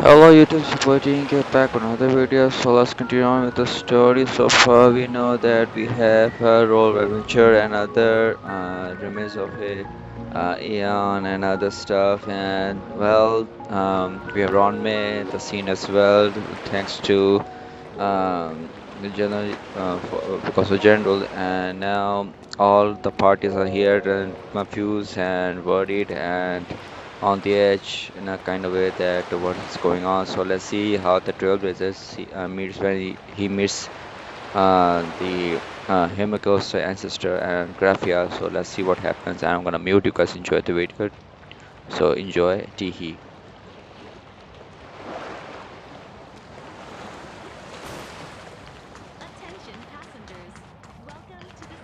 Hello YouTube, supporting get back on another video. So let's continue on with the story. So far we know that we have a role adventure and other remains of a Aeon and other stuff, and we have Ron May the scene as well, thanks to the general because of general, and now all the parties are here and confused and worried and on the edge in a kind of way that what is going on. So let's see how the meets when he meets the Himiko's ancestor and Graphia. So let's see what happens. And I'm gonna mute you guys. Enjoy the video. So enjoy Tihi. Attention passengers. Welcome to the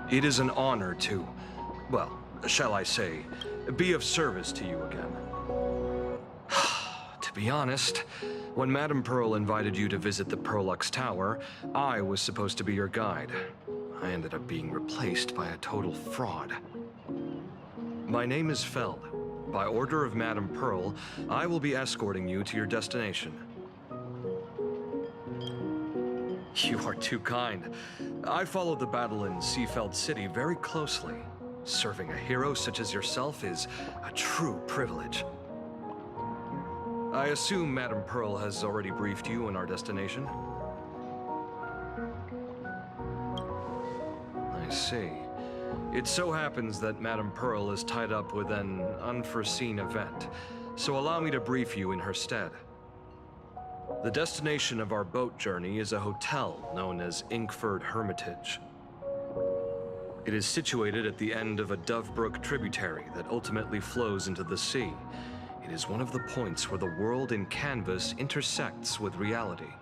It is an honor to, well, shall I say, be of service to you again. To be honest, when Madame Pearl invited you to visit the Perlux Tower, I was supposed to be your guide. I ended up being replaced by a total fraud. My name is Feld. By order of Madame Pearl, I will be escorting you to your destination. You are too kind. I followed the battle in Seafeld City very closely. Serving a hero such as yourself is a true privilege. I assume Madame Pearl has already briefed you on our destination? I see. It so happens that Madame Pearl is tied up with an unforeseen event, so allow me to brief you in her stead. The destination of our boat journey is a hotel known as Inkford Hermitage. It is situated at the end of a Dovebrook tributary that ultimately flows into the sea. It is one of the points where the world in canvas intersects with reality.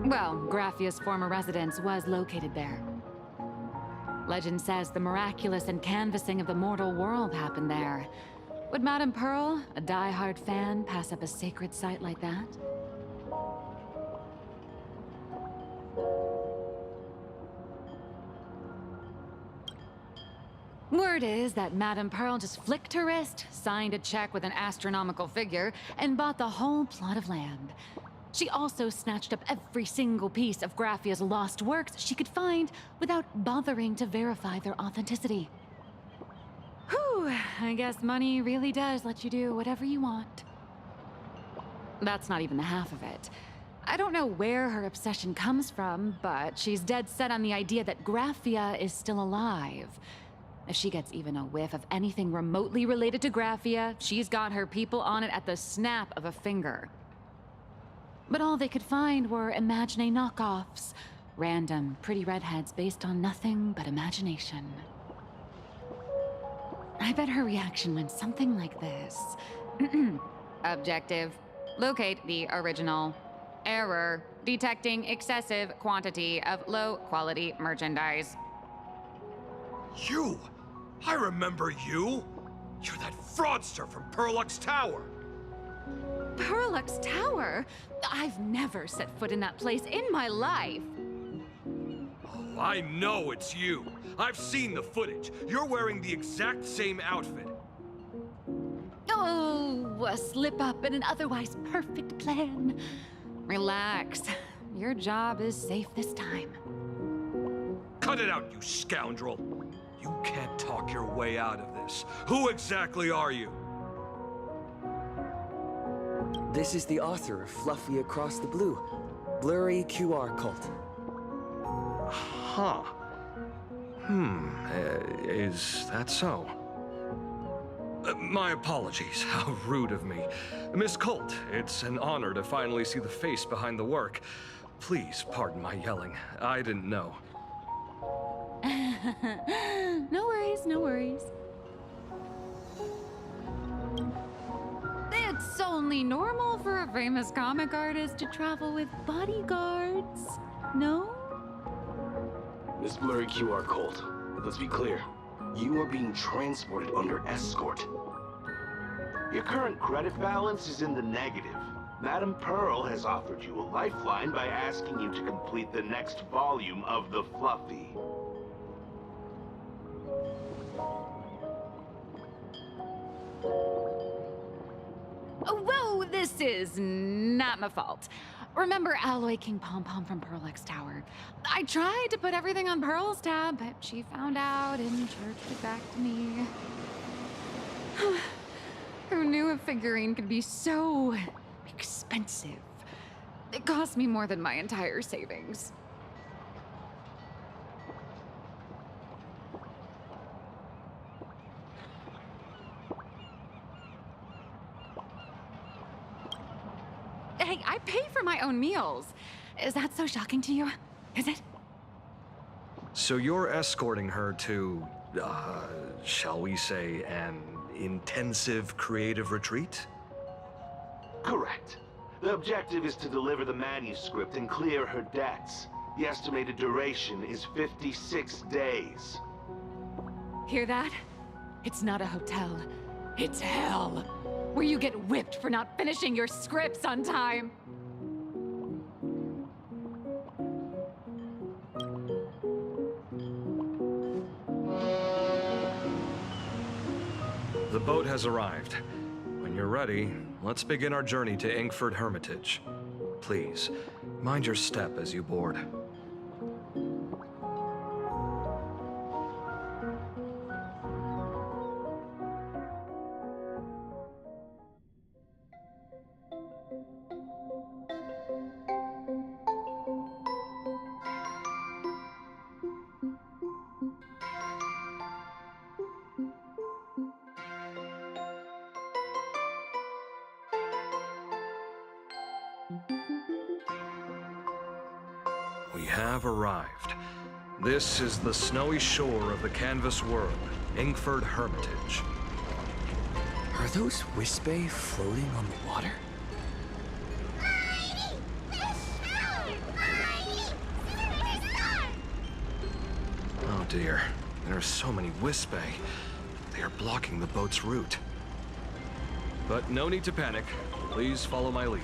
Well, Graphia's former residence was located there. Legend says the miraculous and canvassing of the mortal world happened there. Would Madame Pearl, a die-hard fan, pass up a sacred site like that? Word is that Madame Pearl just flicked her wrist, signed a check with an astronomical figure, and bought the whole plot of land. She also snatched up every single piece of Graphia's lost works she could find without bothering to verify their authenticity. Whew, I guess money really does let you do whatever you want. That's not even the half of it. I don't know where her obsession comes from, but she's dead set on the idea that Graphia is still alive. If she gets even a whiff of anything remotely related to Graphia, she's got her people on it at the snap of a finger. But all they could find were Imagine knockoffs. Random, pretty redheads based on nothing but imagination. I bet her reaction went something like this. Objective. Locate the original. Error. Detecting excessive quantity of low-quality merchandise. You! I remember you! You're that fraudster from Perlux Tower! Perlux Tower? I've never set foot in that place in my life. Oh, I know it's you! I've seen the footage. You're wearing the exact same outfit. Oh, a slip-up in an otherwise perfect plan. Relax. Your job is safe this time. Cut it out, you scoundrel! You can't talk your way out of this. Who exactly are you? This is the author of Fluffy Across the Blue, Blurry QR Cult. Huh. Is that so? My apologies. How rude of me. Miss Colt, it's an honor to finally see the face behind the work. Please pardon my yelling. I didn't know. No worries, no worries. It's only normal for a famous comic artist to travel with bodyguards, no? Miss Blurry QR Cult, Let's be clear. You are being transported under escort. Your current credit balance is in the negative. Madame Pearl has offered you a lifeline by asking you to complete the next volume of the Fluffy. Oh, whoa, this is not my fault. Remember Alloy King Pom Pom from Pearl X Tower? I tried to put everything on Pearl's tab, but she found out and charged it back to me. Who knew a figurine could be so expensive? It cost me more than my entire savings. Hey, I pay for my own meals. Is that so shocking to you? Is it? So you're escorting her to, shall we say, an intensive creative retreat? Correct. The objective is to deliver the manuscript and clear her debts. The estimated duration is 56 days. Hear that? It's not a hotel. It's hell. Where you get whipped for not finishing your scripts on time. The boat has arrived. When you're ready, let's begin our journey to Inkford Hermitage. Please, mind your step as you board. We have arrived. This is the snowy shore of the canvas world, Inkford Hermitage. Are those Wispae floating on the water? Oh dear, there are so many Wispae. They are blocking the boat's route. But no need to panic. Please follow my lead.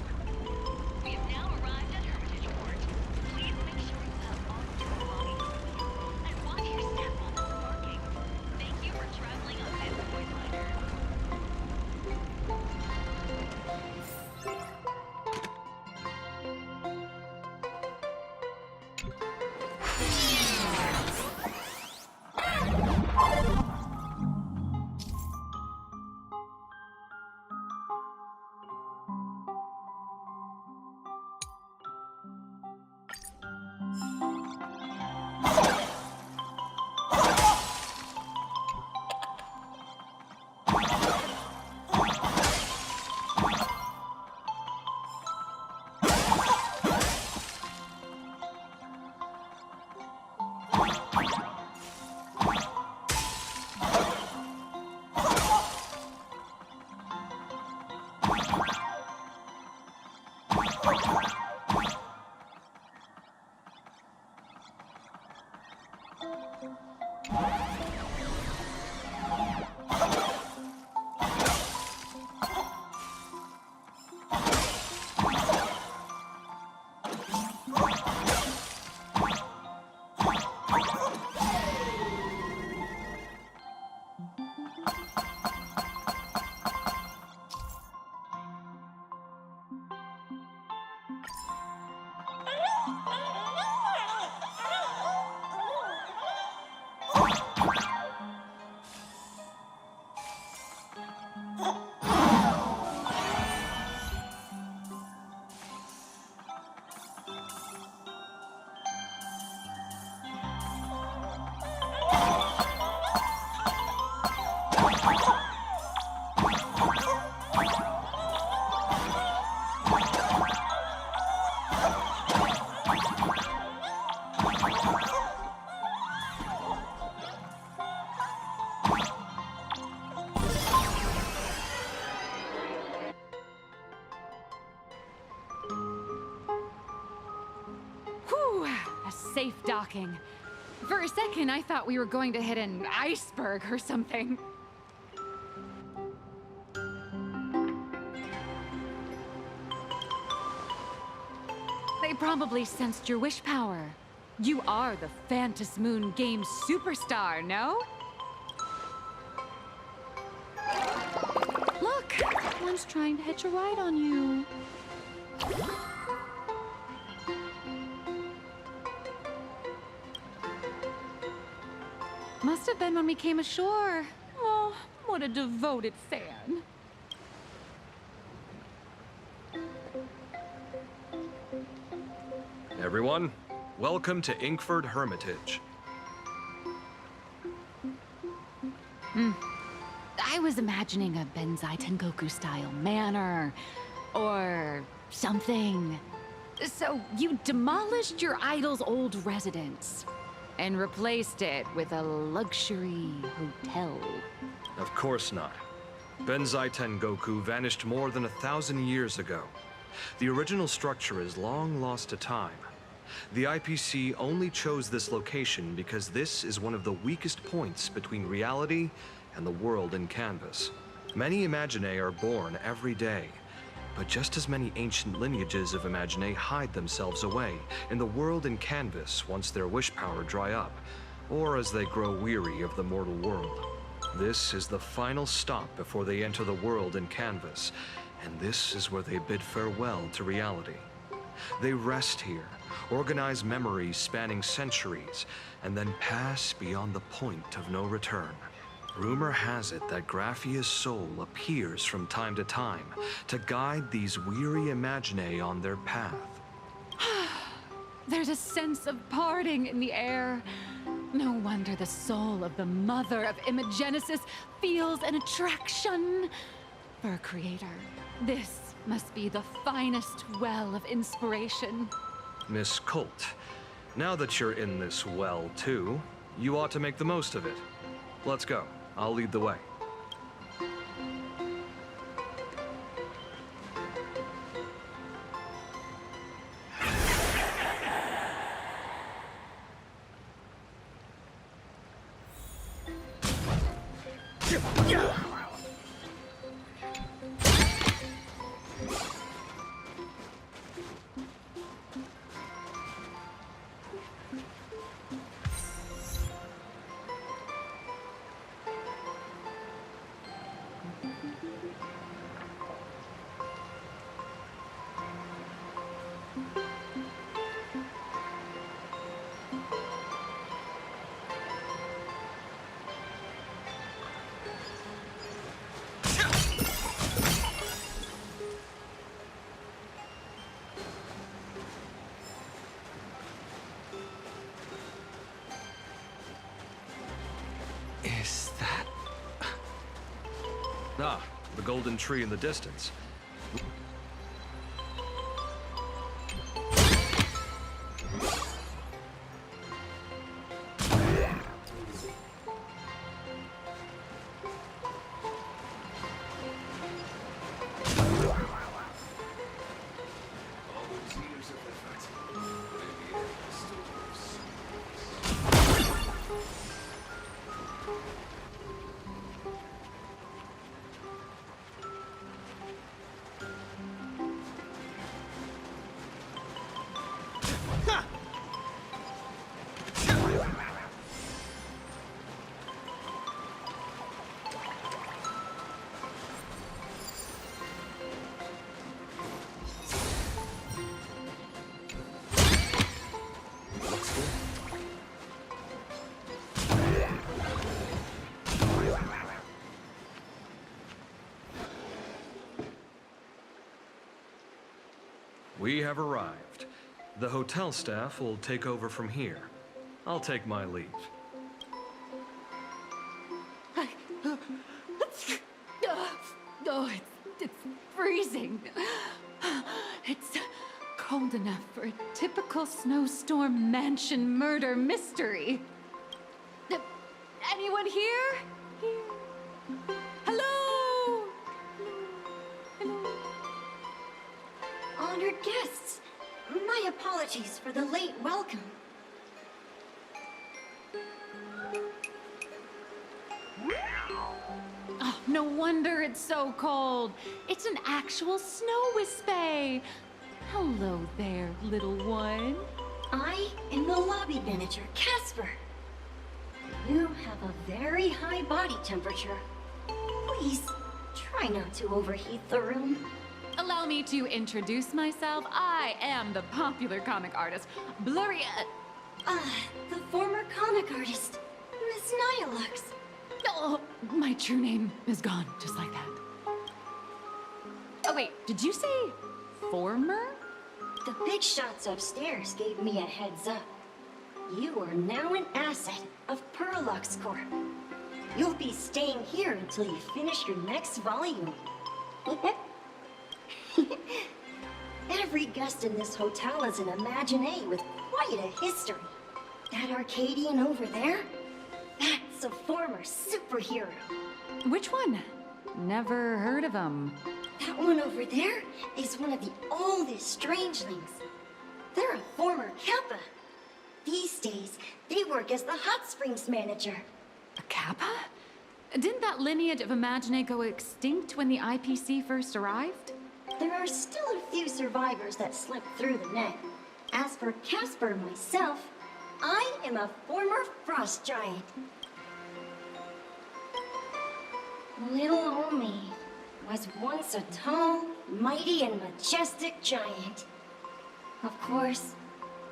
We have now arrived at Hermitage Port. Please make sure you have all your belongings with you. And watch your step while embarking. Thank you for traveling on this voice liner. Whew, a safe docking. For a second, I thought we were going to hit an iceberg or something. They probably sensed your wish power. You are the Phantasmoon Games superstar, no? Look, one's trying to hitch a ride on you. Must have been when we came ashore. Oh, what a devoted fan. Everyone, welcome to Inkford Hermitage. I was imagining a Benzai Tengoku style manor or something. So you demolished your idol's old residence and replaced it with a luxury hotel. Of course not. Benzai Tengoku vanished more than 1,000 years ago. The original structure is long lost to time. The IPC only chose this location because this is one of the weakest points between reality and the world in canvas. Many Imaginae are born every day, but just as many ancient lineages of Imaginae hide themselves away in the world in canvas once their wish power dry up, or as they grow weary of the mortal world. This is the final stop before they enter the world in canvas, and this is where they bid farewell to reality. They rest here, organize memories spanning centuries, and then pass beyond the point of no return. Rumor has it that Graphia's soul appears from time to time to guide these weary Imaginae on their path. There's a sense of parting in the air. No wonder the soul of the mother of Imagenesis feels an attraction for a creator. This must be the finest well of inspiration. Miss Colt, now that you're in this well too, you ought to make the most of it. Let's go. I'll lead the way. Is that... Ah, the golden tree in the distance. We have arrived. The hotel staff will take over from here. I'll take my leave. Oh, it's freezing. It's cold enough for a typical snowstorm mansion murder mystery. Anyone here? Hello? Hello? Honored guests, my apologies for the late welcome. no wonder it's so cold. It's an actual snow wispy. Hello there, little one. I am the lobby manager, Casper. You have a very high body temperature. Please, try not to overheat the room. Allow me to introduce myself. I am the popular comic artist, Blurry... The former comic artist, Miss Nihilux. Oh, my true name is gone, just like that. Oh, wait, did you say former? The big shots upstairs gave me a heads up. You are now an asset of Perlux Corp. You'll be staying here until you finish your next volume. Every guest in this hotel is an Imaginé with quite a history. That Arcadian over there? That's a former superhero. Which one? Never heard of him. That one over there is one of the oldest strangelings. They're a former Kappa. These days, they work as the hot springs manager. A Kappa? Didn't that lineage of Imaginé go extinct when the IPC first arrived? There are still a few survivors that slipped through the net. As for Casper and myself, I am a former frost giant. Little old me was once a tall, mighty, and majestic giant. Of course,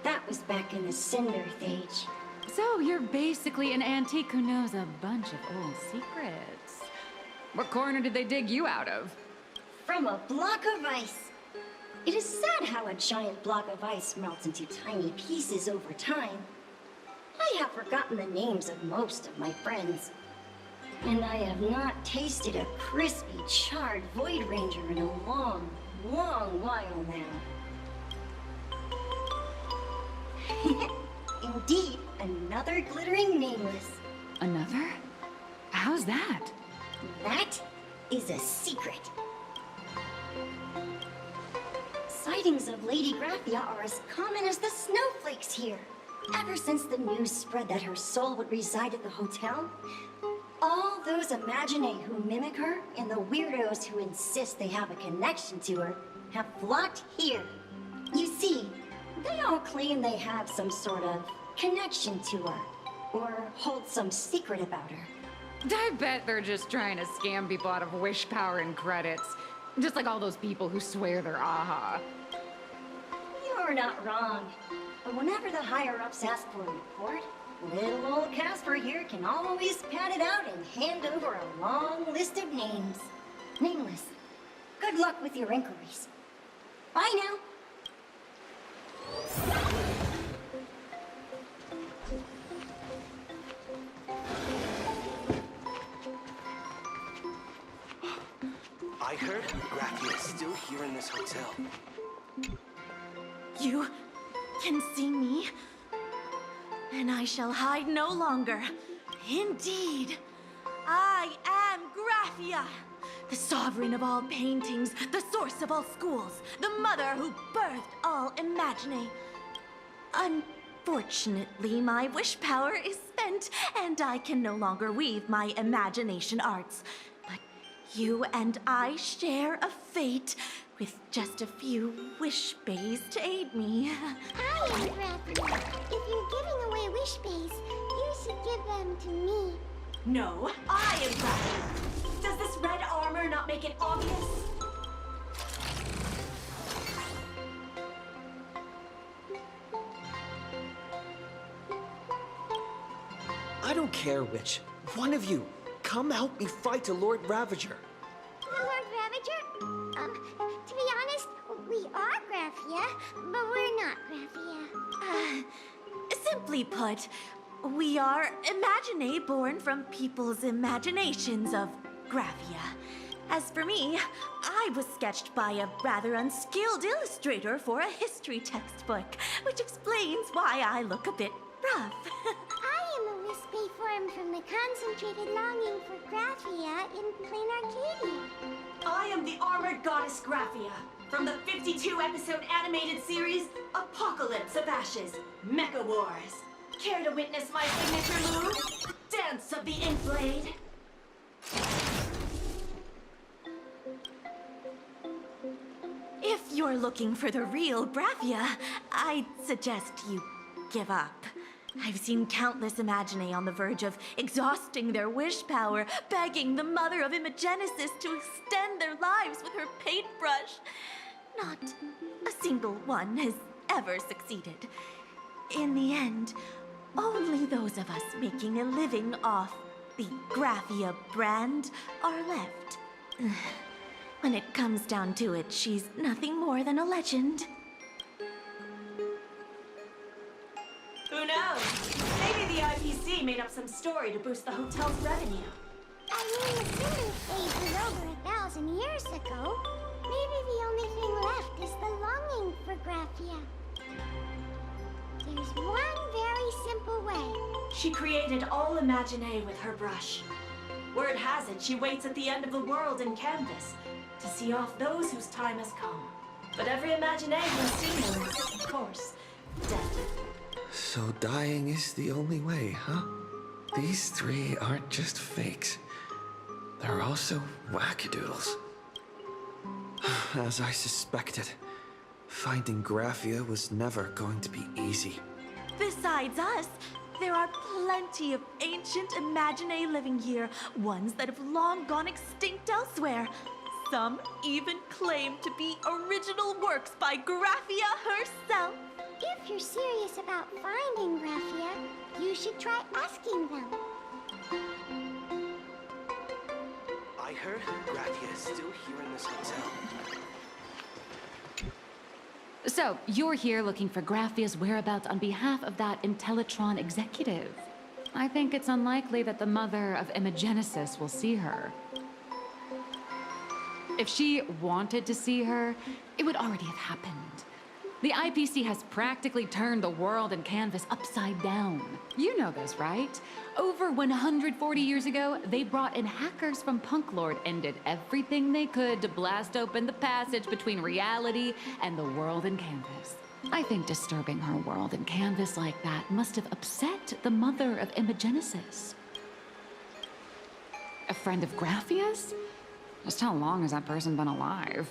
that was back in the Cinder Age. So you're basically an antique who knows a bunch of old secrets. What corner did they dig you out of? From a block of ice. It is sad how a giant block of ice melts into tiny pieces over time. I have forgotten the names of most of my friends. And I have not tasted a crispy, charred Void Ranger in a long, long while now. Indeed, another glittering nameless. Another? How's that? That is a secret. Sightings of Lady Graphia are as common as the snowflakes here. Ever since the news spread that her soul would reside at the hotel, all those Imaginé who mimic her and the weirdos who insist they have a connection to her have flocked here. You see, they all claim they have some sort of connection to her, or hold some secret about her. I bet they're just trying to scam people out of wish power and credits. Just like all those people who swear they're AHA. You're not wrong. But whenever the higher-ups ask for a report, little old Casper here can always pad it out and hand over a long list of names. Nameless. Good luck with your inquiries. Bye now. I heard Graphia is still here in this hotel. You can see me, and I shall hide no longer. Indeed, I am Graphia, the sovereign of all paintings, the source of all schools, the mother who birthed all Imaginé. Unfortunately, my wish power is spent, and I can no longer weave my imagination arts. But you and I share a fate, with just a few wish bays to aid me. I am Graphia. If you're giving away wish bays, you should give them to me. No, I am Graphia. Does this red armor not make it obvious? I don't care which. One of you, come help me fight the Lord Ravager. The Lord Ravager? To be honest, we are Graphia, but we're not Graphia. Simply put, we are Imaginé born from people's imaginations of Graphia. As for me, I was sketched by a rather unskilled illustrator for a history textbook, which explains why I look a bit rough. I am a wispy form from the concentrated longing for Graphia in Planarcadia. I am the armored goddess Graphia from the 52-episode animated series Apocalypse of Ashes, Mecha Wars. Care to witness my signature move? Dance of the Ink Blade. looking for the real Graphia, I'd suggest you give up. I've seen countless Imaginae on the verge of exhausting their wish power, begging the mother of Imagenesis to extend their lives with her paintbrush. Not a single one has ever succeeded. In the end, only those of us making a living off the Graphia brand are left. When it comes down to it, she's nothing more than a legend. Who knows? Maybe the IPC made up some story to boost the hotel's revenue. I mean, the human age was over 1,000 years ago. Maybe the only thing left is the longing for Graphia. There's one very simple way. She created all Imaginae with her brush. Word has it, she waits at the end of the world in canvas to see off those whose time has come. But every Imaginae has seen her, of course, death. So dying is the only way, huh? These three aren't just fakes. They're also wackadoodles. As I suspected, finding Graphia was never going to be easy. Besides us, there are plenty of ancient Imaginae living here, ones that have long gone extinct elsewhere. Some even claim to be original works by Graphia herself. If you're serious about finding Graphia, you should try asking them. I heard Graphia is still here in this hotel. So, you're here looking for Graphia's whereabouts on behalf of that Intellitron executive. I think it's unlikely that the mother of Imagenesis will see her. If she wanted to see her, it would already have happened. The IPC has practically turned the world and canvas upside down. You know this, right? Over 140 years ago, they brought in hackers from Punklord and did everything they could to blast open the passage between reality and the world and canvas. I think disturbing her world and canvas like that must have upset the mother of Imagenesis. A friend of Graphia's? Just how long has that person been alive?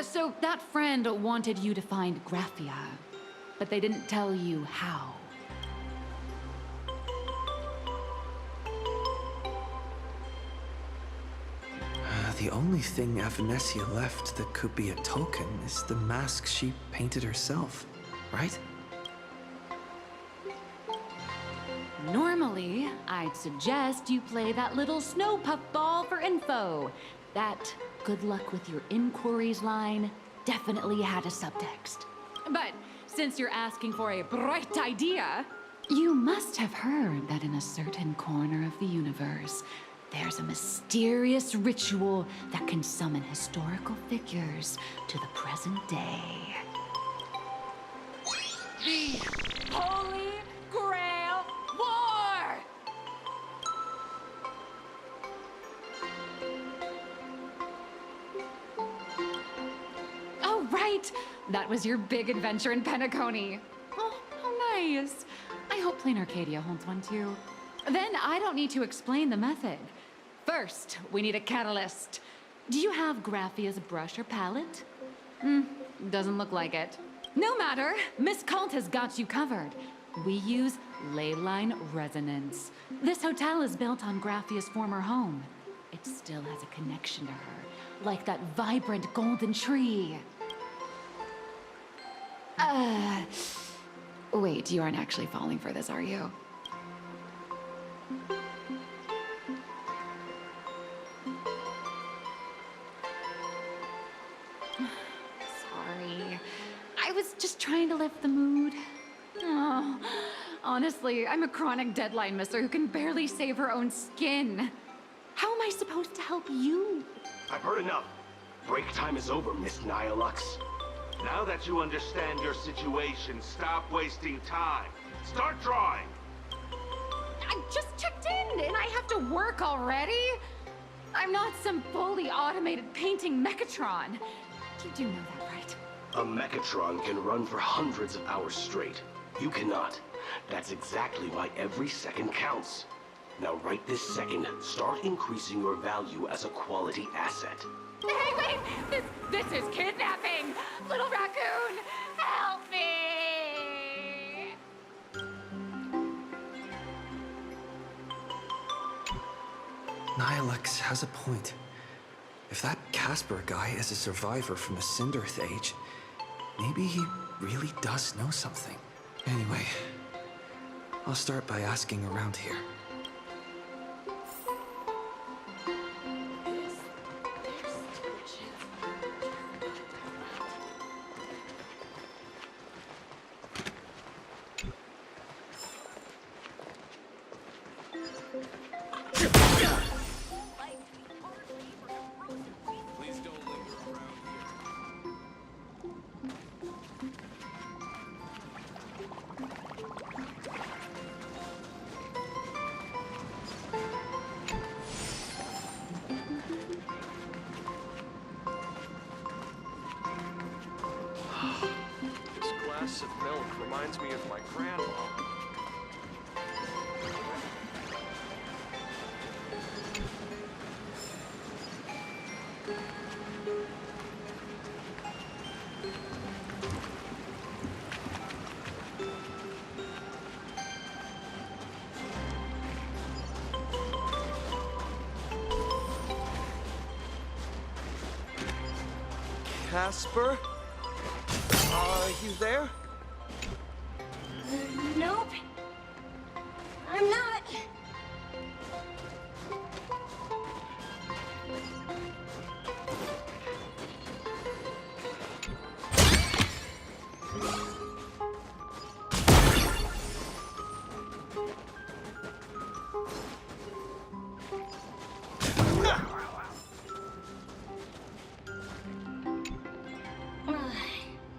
So that friend wanted you to find Graphia, but they didn't tell you how. The only thing Avanessia left that could be a token is the mask she painted herself, right? Normally, I'd suggest you play that little snow puffball for info. That good luck with your inquiries line definitely had a subtext. But since you're asking for a bright idea, you must have heard that in a certain corner of the universe, there's a mysterious ritual that can summon historical figures to the present day. The Holy Grail War! Oh, right! That was your big adventure in Penacony. Oh, how nice. I hope Planarcadia holds one too. Then I don't need to explain the method. First, we need a catalyst. Do you have Graphia's brush or palette? Doesn't look like it. No matter, Miss Cult has got you covered. We use ley line resonance. This hotel is built on Graphia's former home. It still has a connection to her, like that vibrant golden tree. Wait, you aren't actually falling for this, are you? Sorry. I was just trying to lift the mood. Oh, honestly, I'm a chronic deadline misser who can barely save her own skin. How am I supposed to help you? I've heard enough. Break time is over, Miss Nihilux. Now that you understand your situation, stop wasting time. Start drawing! I just checked in and I have to work already? I'm not some fully automated painting mechatron. You do know that, right? A mechatron can run for hundreds of hours straight. You cannot. That's exactly why every second counts. Now right this second, start increasing your value as a quality asset. Hey, wait! This is kidnapping! Little raccoon, help me! Nihilux has a point. If that Casper guy is a survivor from the Cinderth Age, maybe he really does know something. Anyway, I'll start by asking around here. This glass of milk reminds me of my grandma. Casper? Are you there? Nope. I'm not.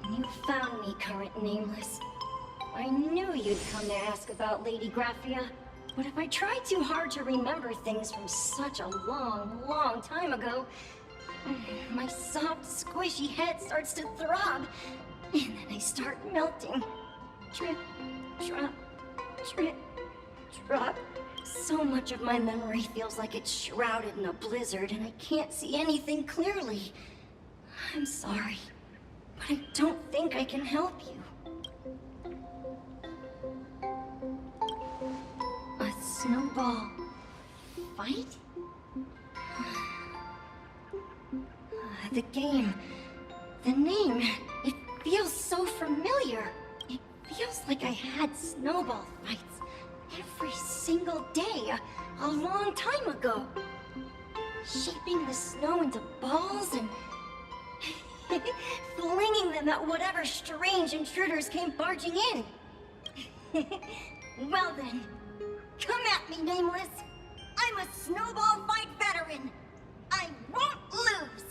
You found me, current nameless. I knew you'd come to ask about Lady Graphia, but if I try too hard to remember things from such a long, long time ago, my soft, squishy head starts to throb, and then I start melting. Drip, drop, drip, drop. So much of my memory feels like it's shrouded in a blizzard, and I can't see anything clearly. I'm sorry, but I don't think I can help you. A snowball fight? The game, the name, it feels so familiar. It feels like I had snowball fights every single day a long time ago. Shaping the snow into balls and flinging them at whatever strange intruders came barging in. Well then, come at me, Nameless. I'm a snowball fight veteran. I won't lose.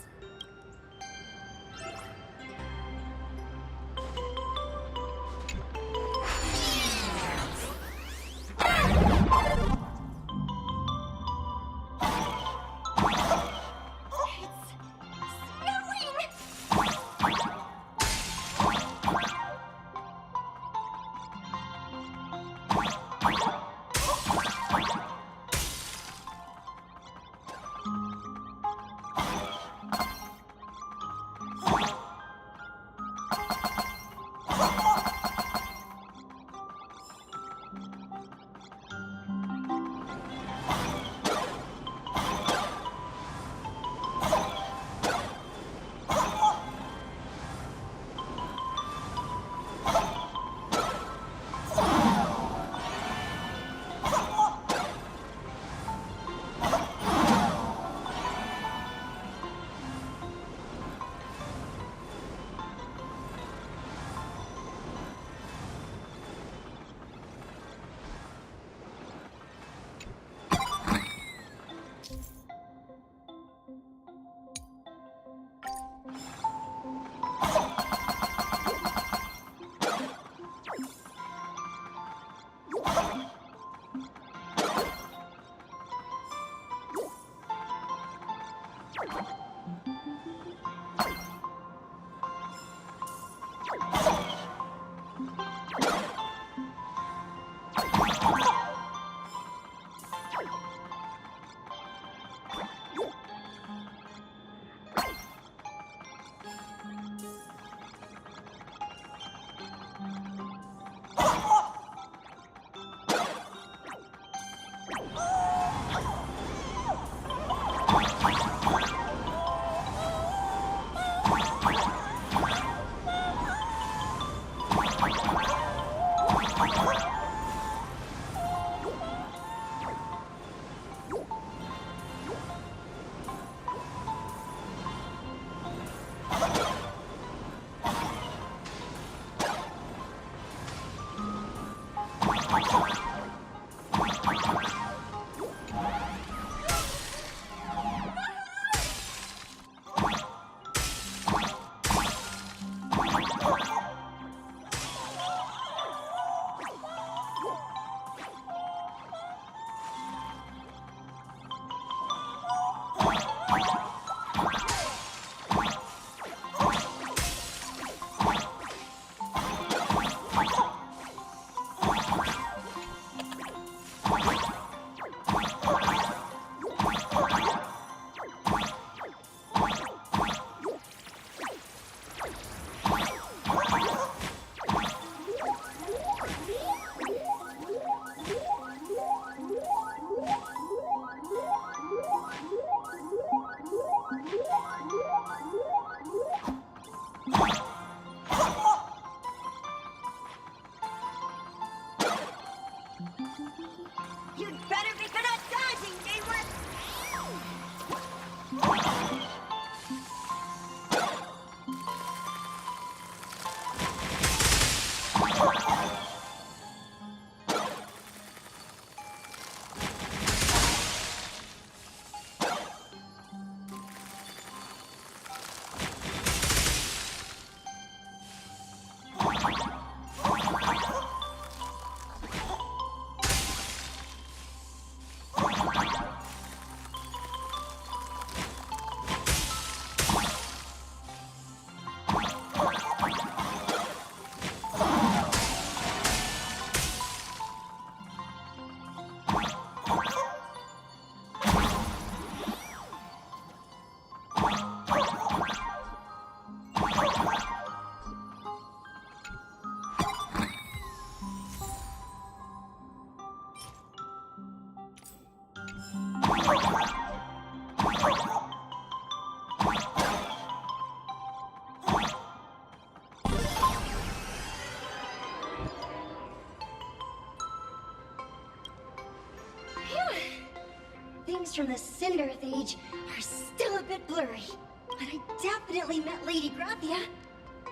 Things from the Cinderth Age are still a bit blurry, but I definitely met Lady Graphia.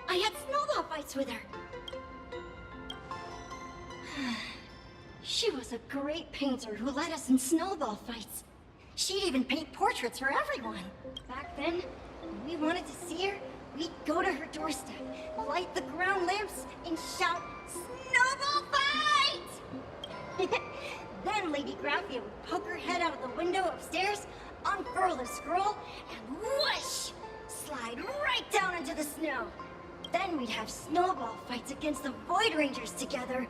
I had snowball fights with her. She was a great painter who led us in snowball fights. She'd even paint portraits for everyone. Back then, when we wanted to see her, we'd go to her doorstep, light the ground lamps, and shout, "Snowball fight!" Then Lady Graphia would poke her head out of the window upstairs, unfurl the scroll, and whoosh! Slide right down into the snow. Then we'd have snowball fights against the Void Rangers together,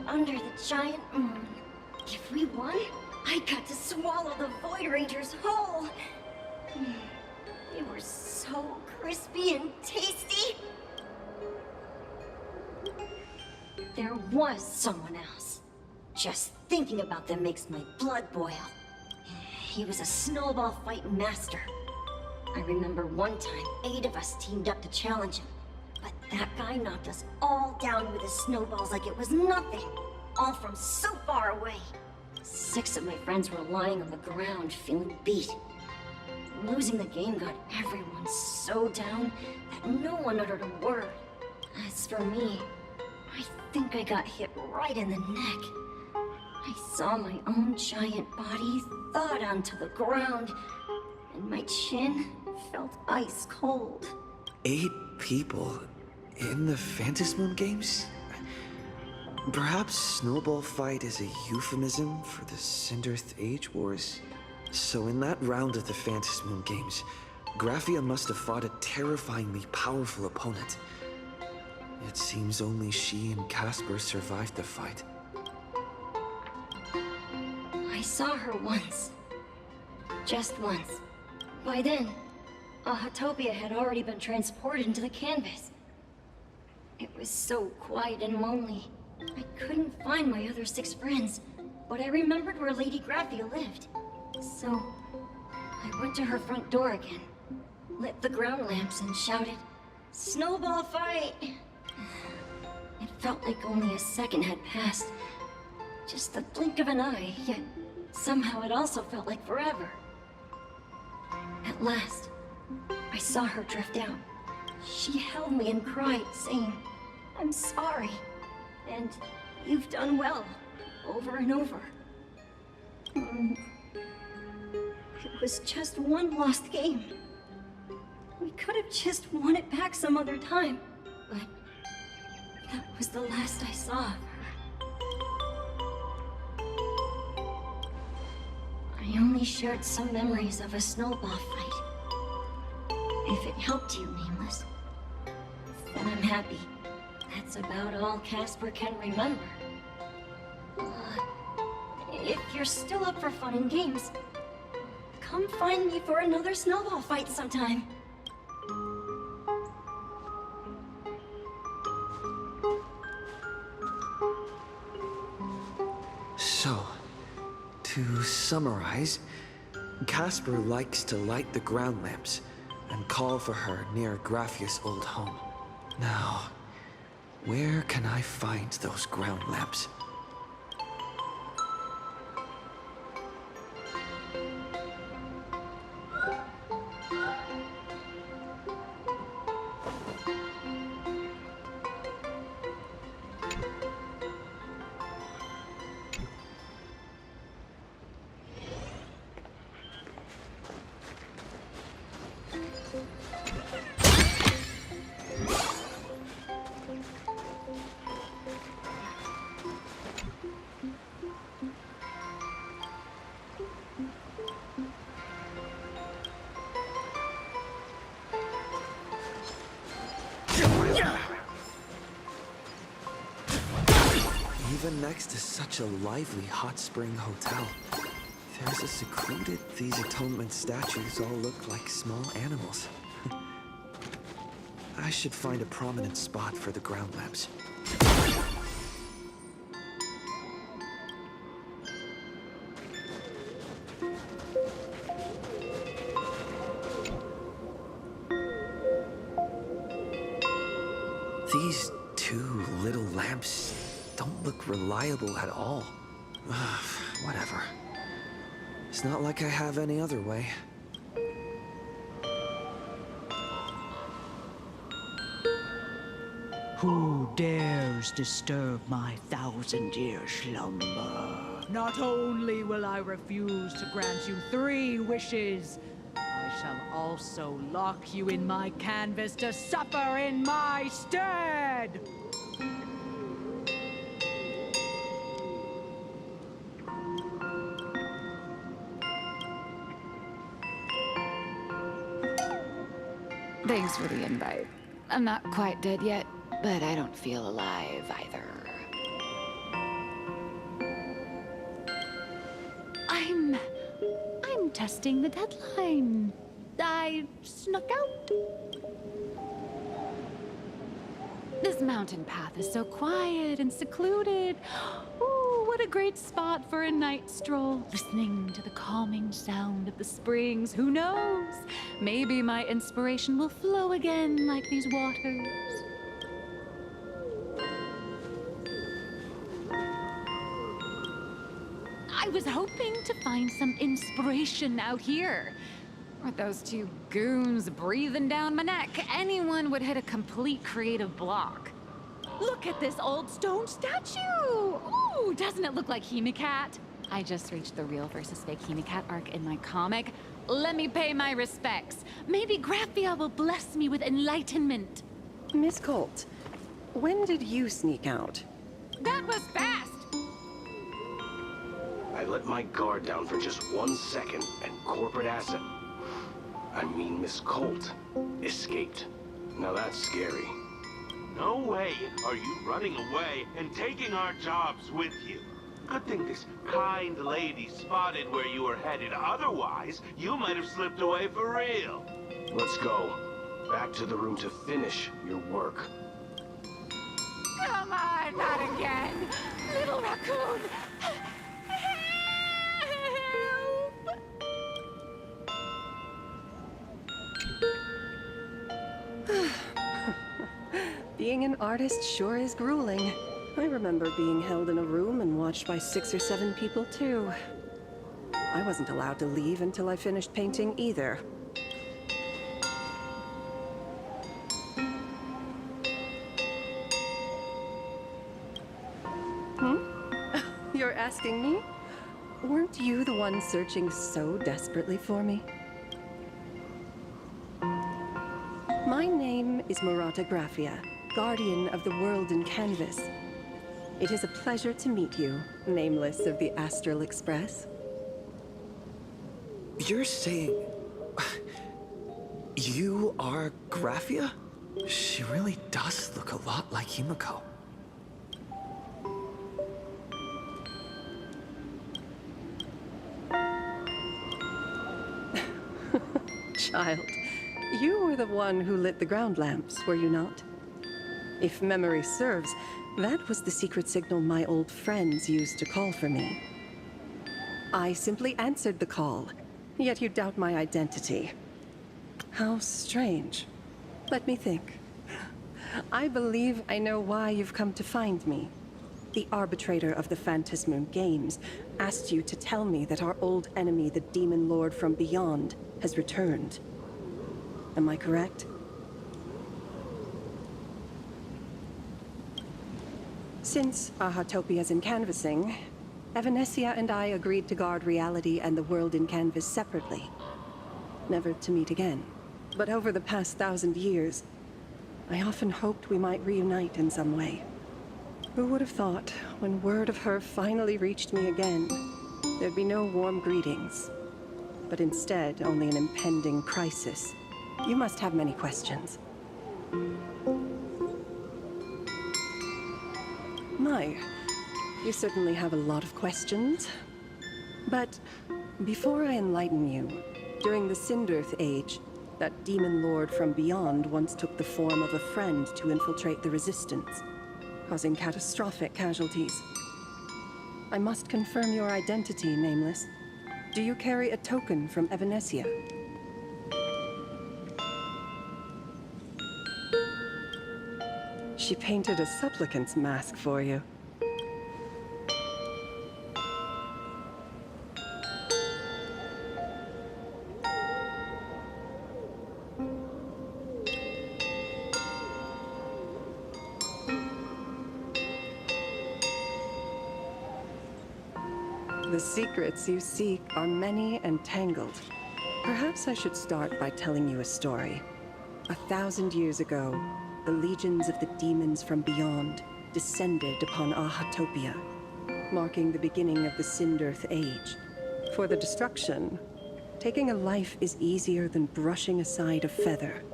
under the giant moon. If we won, I got to swallow the Void Rangers whole. They were so crispy and tasty. There was someone else. Just thinking about them makes my blood boil. He was a snowball fight master. I remember one time, 8 of us teamed up to challenge him. But that guy knocked us all down with his snowballs like it was nothing. All from so far away. 6 of my friends were lying on the ground, feeling beat. Losing the game got everyone so down that no one uttered a word. As for me, I think I got hit right in the neck. I saw my own giant body thud onto the ground, and my chin felt ice cold. 8 people in the Phantasmoon Games? Perhaps Snowball Fight is a euphemism for the Cinderth Age Wars? So in that round of the Phantasmoon Games, Graphia must have fought a terrifyingly powerful opponent. It seems only she and Casper survived the fight. I saw her once. Just once. By then, Ahatopia had already been transported into the canvas. It was so quiet and lonely. I couldn't find my other 6 friends, but I remembered where Lady Graphia lived. So, I went to her front door again, lit the ground lamps and shouted, "Snowball fight!" It felt like only a second had passed. Just the blink of an eye, yet somehow it also felt like forever. At last, I saw her drift out. She held me and cried, saying, "I'm sorry, and you've done well," over and over. It was just one lost game. We could have just won it back some other time, but that was the last I saw of her. I only shared some memories of a snowball fight. If it helped you, Nameless, then I'm happy. That's about all Casper can remember. If you're still up for fun and games, come find me for another snowball fight sometime. So, to summarize, Casper likes to light the ground lamps and call for her near Graphia's old home. Now, where can I find those ground lamps? Even next to such a lively hot spring hotel, there's a secluded these atonement statues all look like small animals. I should find a prominent spot for the ground lamps. These two little lamps don't look reliable at all. Whatever. It's not like I have any other way. Who dares disturb my 1,000-year slumber? Not only will I refuse to grant you 3 wishes, I shall also lock you in my canvas to suffer in my stead! Thanks for the invite. I'm not quite dead yet, but I don't feel alive either. I'm testing the deadline. I snuck out. This mountain path is so quiet and secluded. Ooh, what a great spot for a night stroll. Listening to the calming sound of the springs. Who knows? Maybe my inspiration will flow again like these waters. I was hoping to find some inspiration out here. With those 2 goons breathing down my neck, anyone would hit a complete creative block. Look at this old stone statue! Ooh, doesn't it look like Hemicat? I just reached the real versus fake Hemicat arc in my comic. Let me pay my respects. Maybe Graphia will bless me with enlightenment. Miss Colt, when did you sneak out? That was fast! I let my guard down for just 1 second, and corporate asset, I mean Miss Colt, escaped. Now that's scary. No way are you running away and taking our jobs with you. Good thing this kind lady spotted where you were headed. Otherwise, you might have slipped away for real. Let's go. Back to the room to finish your work. Come on, not again! Little raccoon! Being an artist sure is grueling. I remember being held in a room and watched by 6 or 7 people, too. I wasn't allowed to leave until I finished painting either. You're asking me? Weren't you the one searching so desperately for me? My name is Murata Graphia, guardian of the world in canvas. It is a pleasure to meet you, nameless of the Astral Express. You're saying... you are Graphia? She really does look a lot like Himiko. Child, you were the one who lit the ground lamps, were you not? If memory serves, that was the secret signal my old friends used to call for me. I simply answered the call, yet you doubt my identity. How strange. Let me think. I believe I know why you've come to find me. The arbitrator of the Phantasmoon Games asked you to tell me that our old enemy, the Demon Lord from Beyond, has returned. Am I correct? Since Ahatopia's in canvassing, Evanesia and I agreed to guard reality and the world in canvas separately, never to meet again. But over the past 1,000 years, I often hoped we might reunite in some way. Who would have thought, when word of her finally reached me again, there'd be no warm greetings, but instead only an impending crisis. You must have many questions. My, you certainly have a lot of questions. But before I enlighten you, during the Cinderth Age, that demon lord from beyond once took the form of a friend to infiltrate the Resistance, causing catastrophic casualties. I must confirm your identity, Nameless. Do you carry a token from Evanesia? She painted a supplicant's mask for you. The secrets you seek are many and tangled. Perhaps I should start by telling you a story. 1,000 years ago, the legions of the demons from beyond descended upon Ahatopia, marking the beginning of the Cinderth Age. For the destruction, taking a life is easier than brushing aside a feather.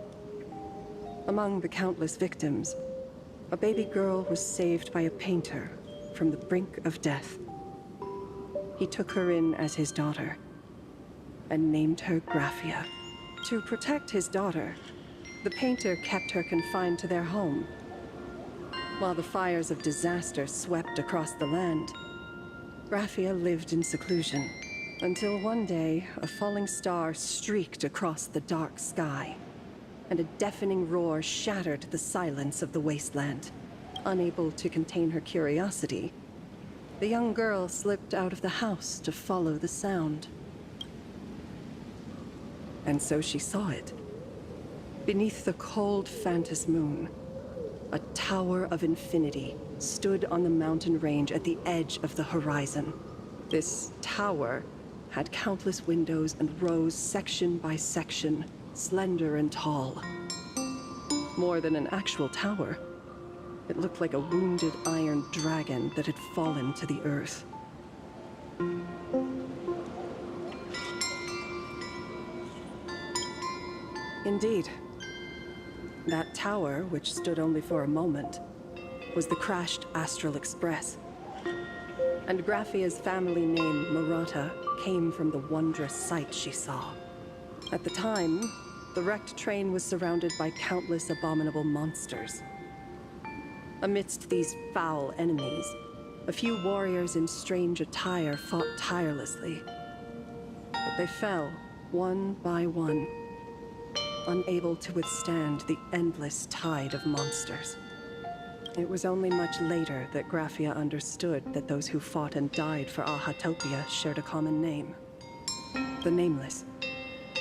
Among the countless victims, a baby girl was saved by a painter from the brink of death. He took her in as his daughter and named her Graphia. To protect his daughter, the painter kept her confined to their home. While the fires of disaster swept across the land, Graphia lived in seclusion until one day a falling star streaked across the dark sky, and a deafening roar shattered the silence of the wasteland. Unable to contain her curiosity, the young girl slipped out of the house to follow the sound. And so she saw it. Beneath the cold Phantasmoon, a tower of infinity stood on the mountain range at the edge of the horizon. This tower had countless windows and rose section by section, slender and tall. More than an actual tower, it looked like a wounded iron dragon that had fallen to the earth. Indeed. That tower, which stood only for a moment, was the crashed Astral Express. And Graphia's family name, Murata, came from the wondrous sight she saw. At the time, the wrecked train was surrounded by countless abominable monsters. Amidst these foul enemies, a few warriors in strange attire fought tirelessly. But they fell, one by one, unable to withstand the endless tide of monsters. It was only much later that Graphia understood that those who fought and died for Ahatopia shared a common name. The Nameless,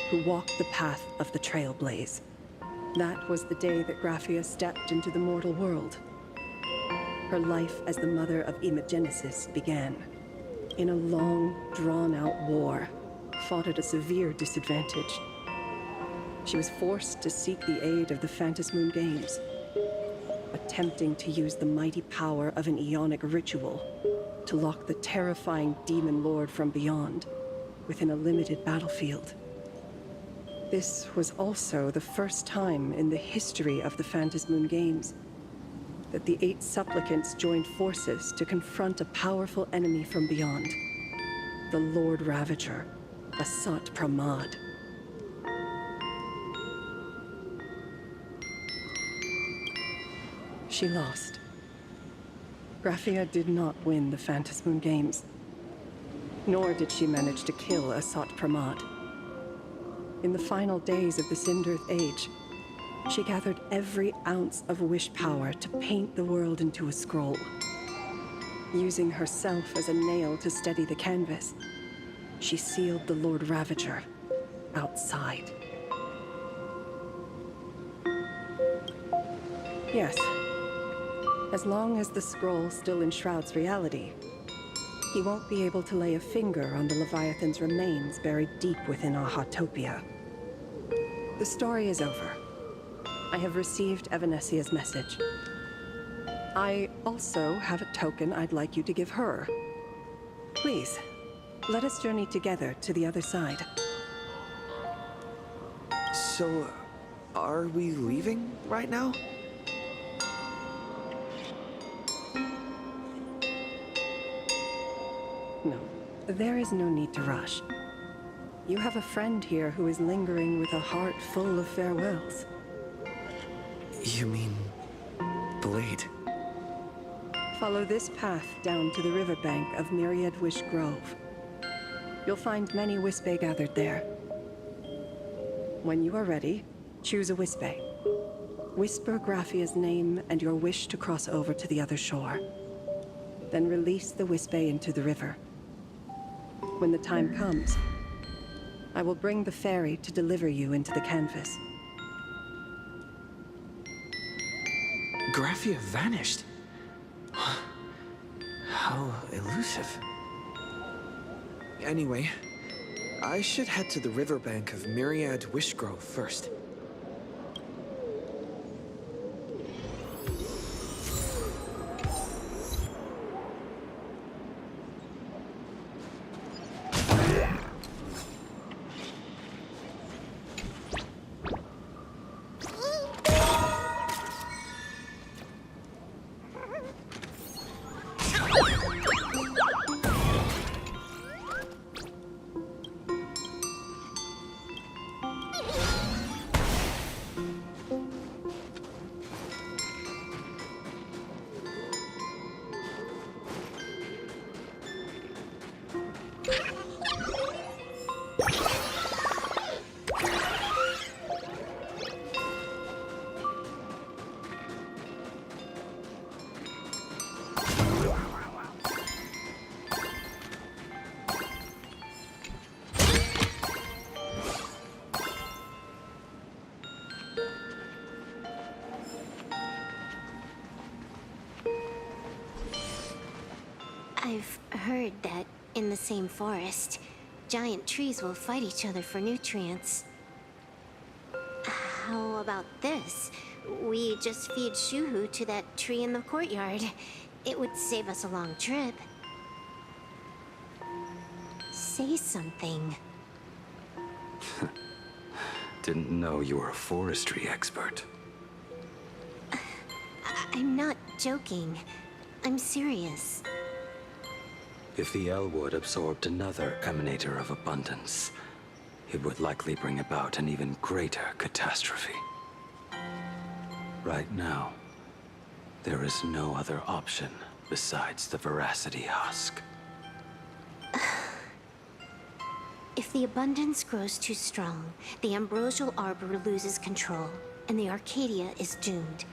who walked the path of the Trailblaze. That was the day that Graphia stepped into the mortal world. Her life as the mother of Imogenesis began. In a long, drawn-out war, fought at a severe disadvantage. She was forced to seek the aid of the Phantasmoon Games, attempting to use the mighty power of an Ionic ritual to lock the terrifying demon lord from beyond within a limited battlefield. This was also the first time in the history of the Phantasmoon Games that the 8 supplicants joined forces to confront a powerful enemy from beyond, the Lord Ravager, Asat Pramad. She lost. Graphia did not win the Phantasmoon Games, nor did she manage to kill Asat Pramad. In the final days of the Cinderth Age, she gathered every ounce of wish power to paint the world into a scroll. Using herself as a nail to steady the canvas, she sealed the Lord Ravager outside. Yes. As long as the scroll still enshrouds reality, he won't be able to lay a finger on the Leviathan's remains buried deep within Ahatopia. The story is over. I have received Evanesia's message. I also have a token I'd like you to give her. Please, let us journey together to the other side. So, are we leaving right now? No, there is no need to rush. You have a friend here who is lingering with a heart full of farewells. You mean... Blade? Follow this path down to the riverbank of Myriad Wish Grove. You'll find many Wispe gathered there. When you are ready, choose a Wispe. Whisper Graphia's name and your wish to cross over to the other shore. Then release the Wispe into the river. When the time comes, I will bring the ferry to deliver you into the canvas. Graphia vanished. How elusive. Anyway, I should head to the riverbank of Myriad Wishgrove first. I've heard that in the same forest, giant trees will fight each other for nutrients. How about this? We just feed Shuhu to that tree in the courtyard. It would save us a long trip. Say something. Didn't know you were a forestry expert. I'm not joking. I'm serious. If the Elwood absorbed another emanator of abundance, it would likely bring about an even greater catastrophe. Right now, there is no other option besides the Veracity Husk. If the abundance grows too strong, the Ambrosial Arbor loses control, and the Arcadia is doomed.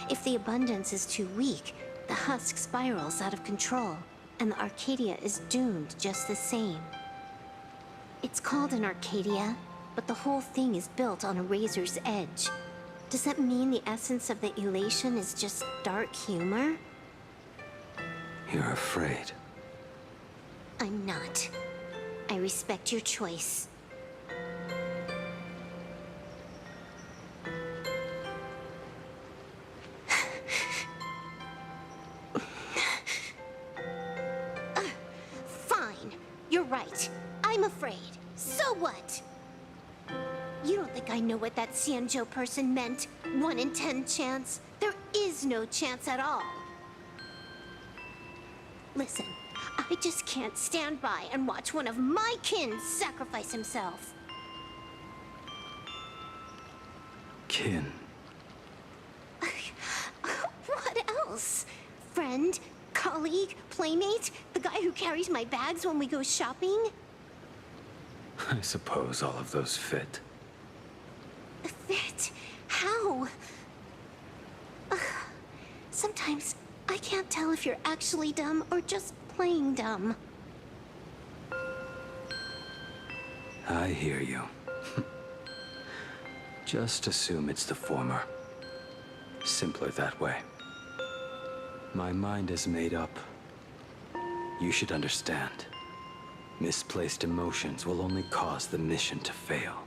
If the abundance is too weak, the husk spirals out of control, and the Arcadia is doomed just the same. It's called an Arcadia, but the whole thing is built on a razor's edge. Does that mean the essence of the Elation is just dark humor? You're afraid. I'm not. I respect your choice. Fine. You're right. I'm afraid. So what? You don't think I know what that Xianzhou person meant? 1 in 10 chance? There is no chance at all. Listen, I just can't stand by and watch one of my kin sacrifice himself. Kin. What else? Friend? Colleague? Playmate? The guy who carries my bags when we go shopping? I suppose all of those fit. Fit? How? Sometimes I can't tell if you're actually dumb or just playing dumb. I hear you. Just assume it's the former. Simpler that way. My mind is made up. You should understand. Misplaced emotions will only cause the mission to fail.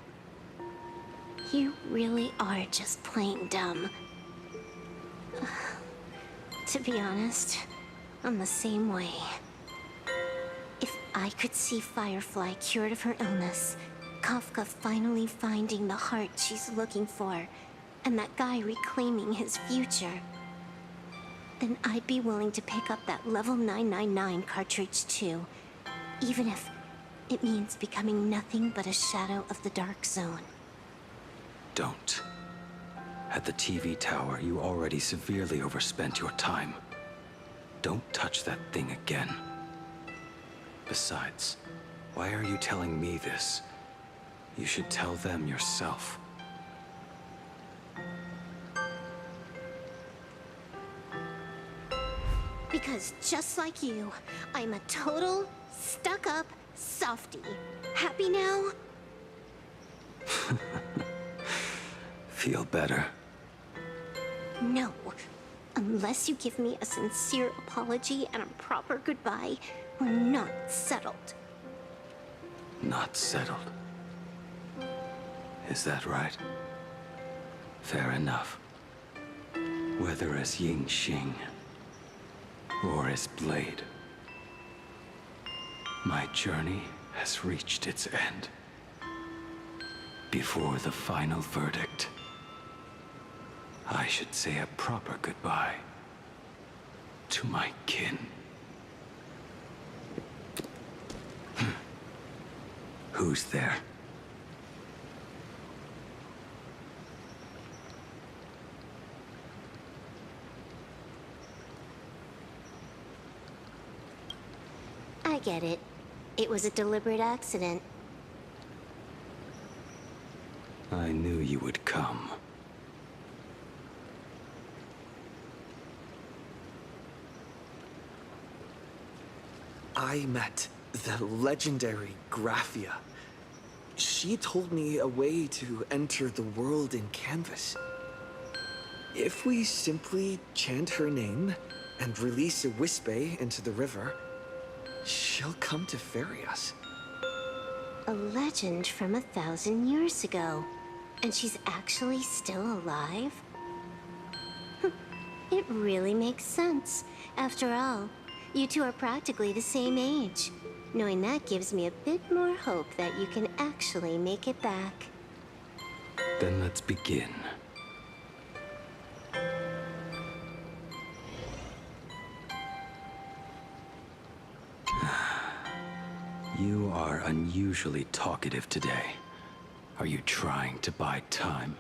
You really are just playing dumb. To be honest, I'm the same way. If I could see Firefly cured of her illness, Kafka finally finding the heart she's looking for, and that guy reclaiming his future, then I'd be willing to pick up that level 999 cartridge too, even if it means becoming nothing but a shadow of the Dark Zone. Don't. At the TV tower, you already severely overspent your time. Don't touch that thing again. Besides, why are you telling me this? You should tell them yourself. Because just like you, I'm a total stuck-up softie. Happy now? Feel better? No. Unless you give me a sincere apology and a proper goodbye, we're not settled. Not settled. Is that right? Fair enough. Whether as Ying Xing or as Blade, my journey has reached its end. Before the final verdict, I should say a proper goodbye to my kin. Who's there? I get it. It was a deliberate accident. I knew you would come. I met the legendary Graphia. She told me a way to enter the world in canvas. If we simply chant her name and release a Wispe into the river, she'll come to ferry us. A legend from 1,000 years ago. And she's actually still alive? It really makes sense. After all, you two are practically the same age. Knowing that gives me a bit more hope that you can actually make it back. Then let's begin. You are unusually talkative today. Are you trying to buy time?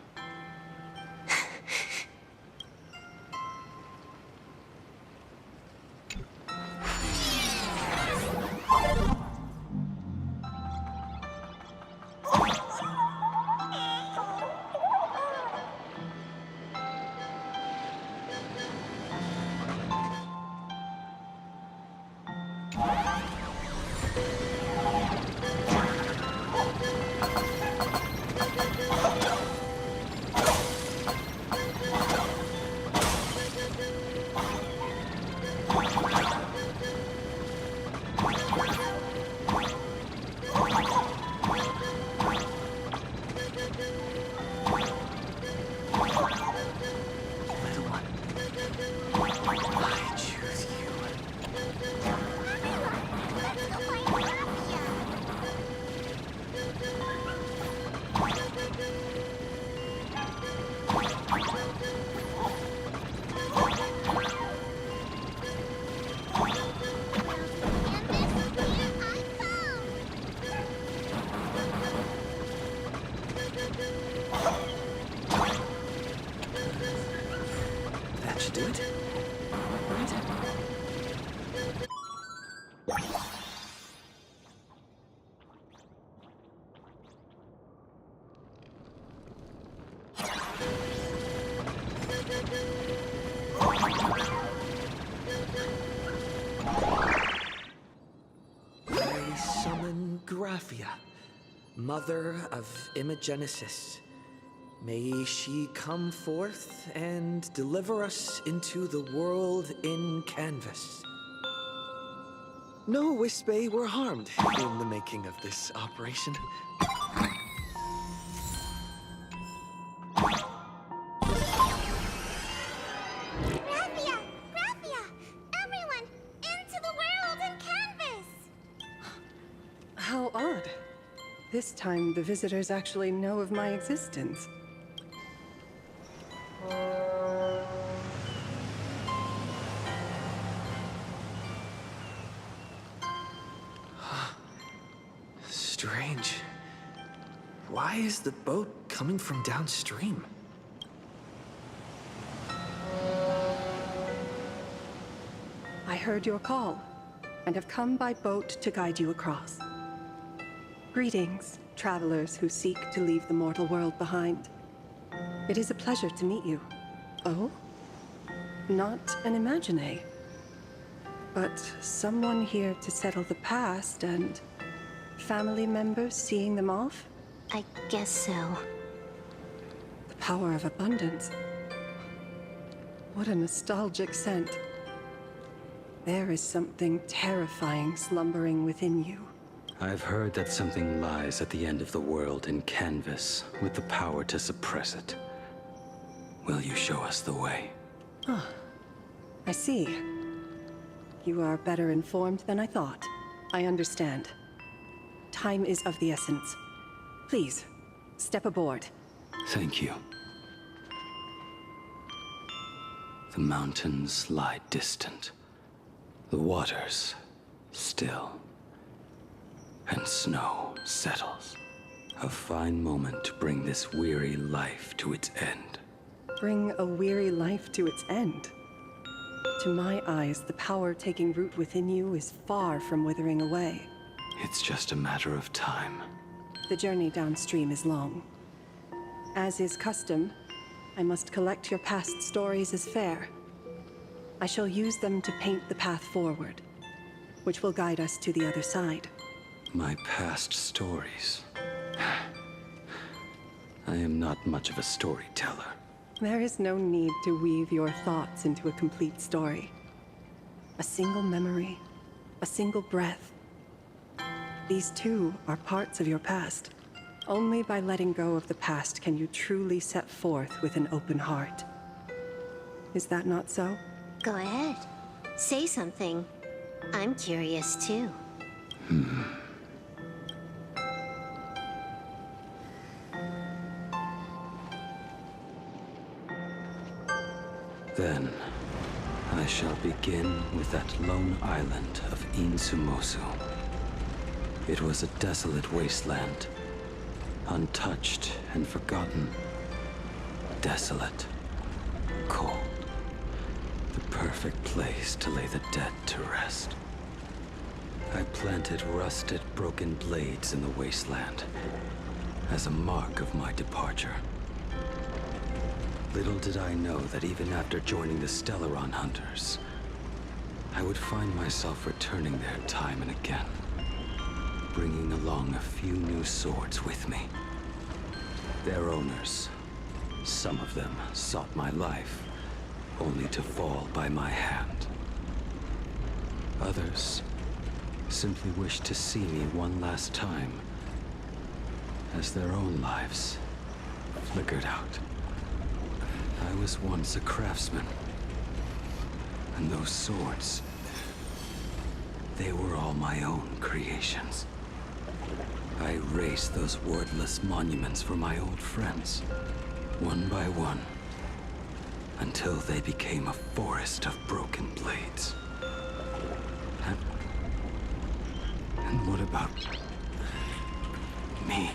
That should do it. Right? I summon Graphia, mother of Imogenesis. May she come forth and deliver us into the world in canvas. No Wispe were harmed in the making of this operation. Graphia! Graphia! Everyone! Into the world in canvas! How odd. This time, the visitors actually know of my existence. Strange. Why is the boat coming from downstream? I heard your call, and have come by boat to guide you across. Greetings, travelers who seek to leave the mortal world behind. It is a pleasure to meet you. Oh? Not an Imagine. But someone here to settle the past and family members seeing them off? I guess so. The power of abundance. What a nostalgic scent. There is something terrifying slumbering within you. I've heard that something lies at the end of the world in canvas with the power to suppress it. Will you show us the way? Ah, I see. You are better informed than I thought. I understand. Time is of the essence. Please, step aboard. Thank you. The mountains lie distant. The waters still. And snow settles. A fine moment to bring this weary life to its end. Bring a weary life to its end? To my eyes, the power taking root within you is far from withering away. It's just a matter of time. The journey downstream is long. As is custom, I must collect your past stories as fare. I shall use them to paint the path forward, which will guide us to the other side. My past stories. I am not much of a storyteller. There is no need to weave your thoughts into a complete story. A single memory, a single breath. These too are parts of your past. Only by letting go of the past can you truly set forth with an open heart. Is that not so? Go ahead. Say something. I'm curious too. Then, I shall begin with that lone island of Insumosu. It was a desolate wasteland, untouched and forgotten. Desolate, cold. The perfect place to lay the dead to rest. I planted rusted, broken blades in the wasteland as a mark of my departure. Little did I know that even after joining the Stellaron Hunters, I would find myself returning there time and again, bringing along a few new swords with me. Their owners, some of them sought my life, only to fall by my hand. Others simply wished to see me one last time, as their own lives flickered out. I was once a craftsman, and those swords, they were all my own creations. I erased those wordless monuments for my old friends, one by one, until they became a forest of broken blades. And what about me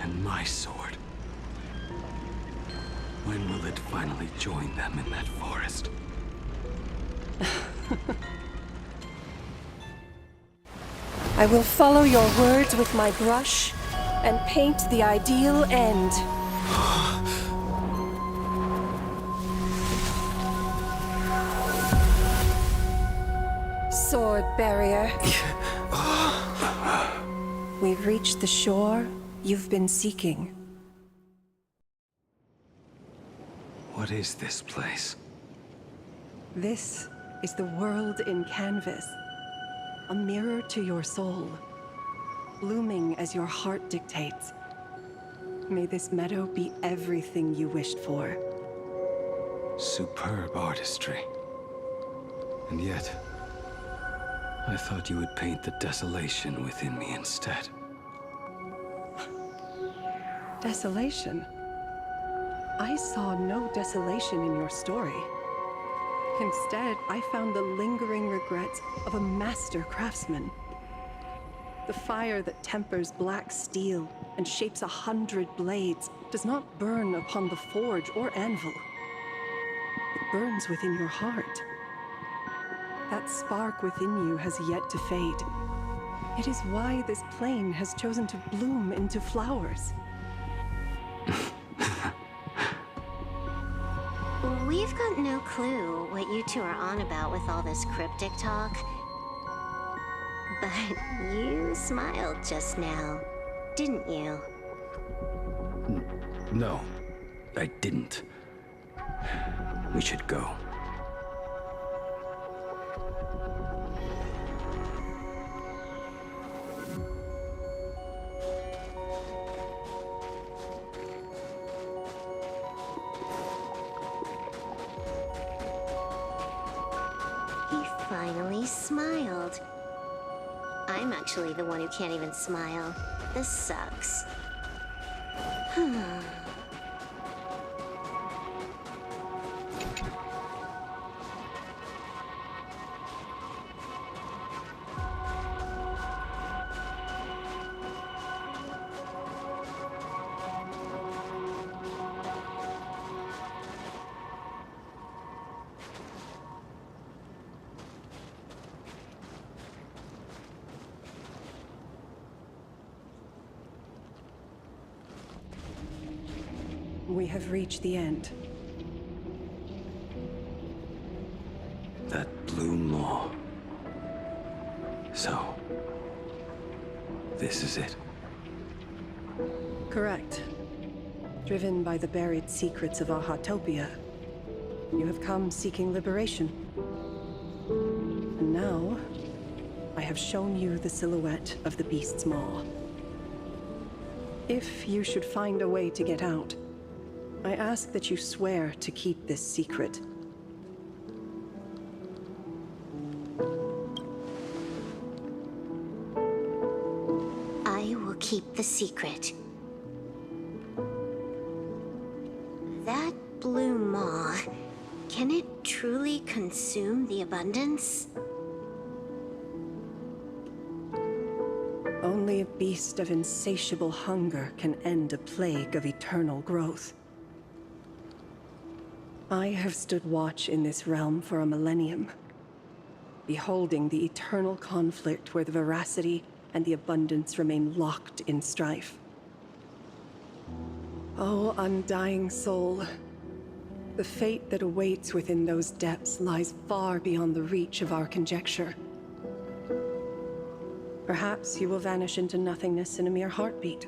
and my sword? When will it finally join them in that forest? I will follow your words with my brush and paint the ideal end. Sword barrier. We've reached the shore you've been seeking. What is this place? This is the world in canvas. A mirror to your soul, blooming as your heart dictates. May this meadow be everything you wished for. Superb artistry. And yet, I thought you would paint the desolation within me instead. Desolation? I saw no desolation in your story. Instead, I found the lingering regrets of a master craftsman. The fire that tempers black steel and shapes 100 blades does not burn upon the forge or anvil. It burns within your heart. That spark within you has yet to fade. It is why this plane has chosen to bloom into flowers. We've got no clue what you two are on about with all this cryptic talk. But you smiled just now, didn't you? No, I didn't. We should go. He finally smiled. I'm actually the one who can't even smile. This sucks. We have reached the end. That blue maw. So, this is it. Correct. Driven by the buried secrets of Ahatopia, you have come seeking liberation. And now, I have shown you the silhouette of the beast's maw. If you should find a way to get out, I ask that you swear to keep this secret. I will keep the secret. That blue maw, can it truly consume the abundance? Only a beast of insatiable hunger can end a plague of eternal growth. I have stood watch in this realm for a millennium, beholding the eternal conflict where the veracity and the abundance remain locked in strife. Oh, undying soul, the fate that awaits within those depths lies far beyond the reach of our conjecture. Perhaps you will vanish into nothingness in a mere heartbeat.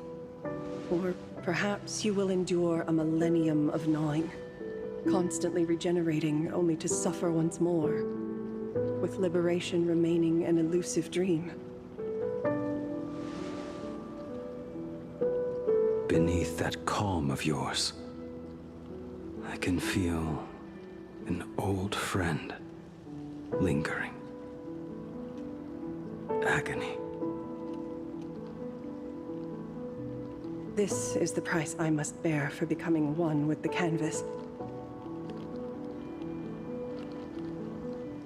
Or perhaps you will endure a millennium of gnawing, constantly regenerating only to suffer once more, with liberation remaining an elusive dream. Beneath that calm of yours, I can feel an old friend lingering. Agony. This is the price I must bear for becoming one with the canvas.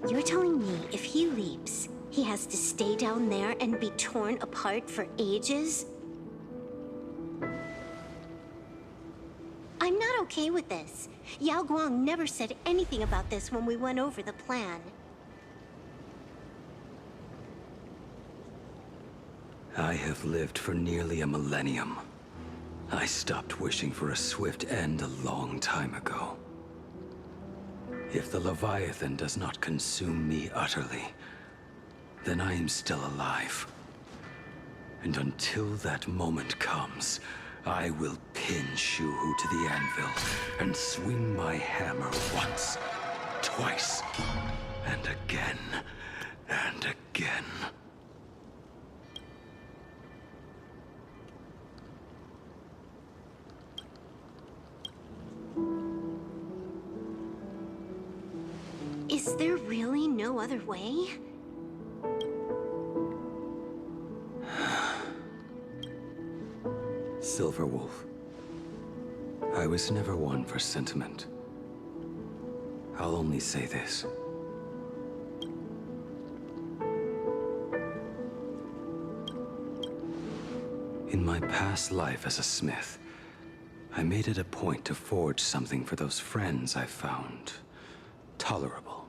You're telling me if he leaps, he has to stay down there and be torn apart for ages? I'm not okay with this. Yao Guang never said anything about this when we went over the plan. I have lived for nearly a millennium. I stopped wishing for a swift end a long time ago. If the Leviathan does not consume me utterly, then I am still alive. And until that moment comes, I will pin Shuhu to the anvil and swing my hammer once, twice, and again, and again. Is there really no other way? Silverwolf, I was never one for sentiment. I'll only say this. In my past life as a smith, I made it a point to forge something for those friends I found tolerable.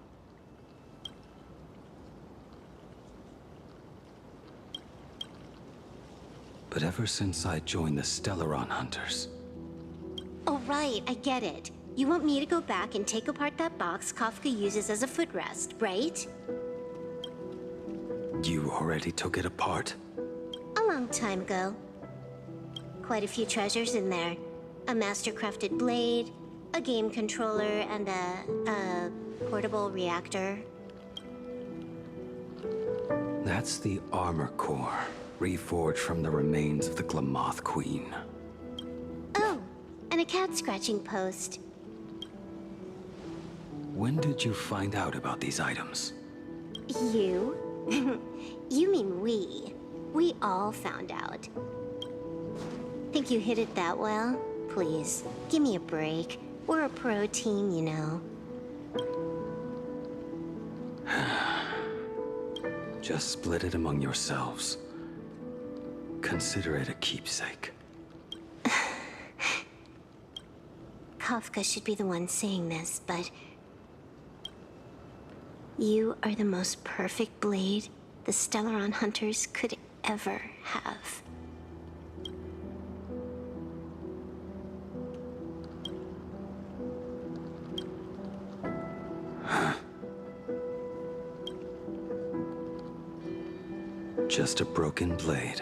But ever since I joined the Stellaron Hunters... Oh, right, I get it. You want me to go back and take apart that box Kafka uses as a footrest, right? You already took it apart? A long time ago. Quite a few treasures in there. A master-crafted blade, a game controller, and a portable reactor. That's the armor core, reforged from the remains of the Glamoth Queen. Oh, and a cat scratching post. When did you find out about these items? You? You mean we. We all found out. Think you hid it that well? Please, give me a break. We're a pro team, you know. Just split it among yourselves. Consider it a keepsake. Kafka should be the one saying this, but... You are the most perfect blade the Stellaron Hunters could ever have. Just a broken blade.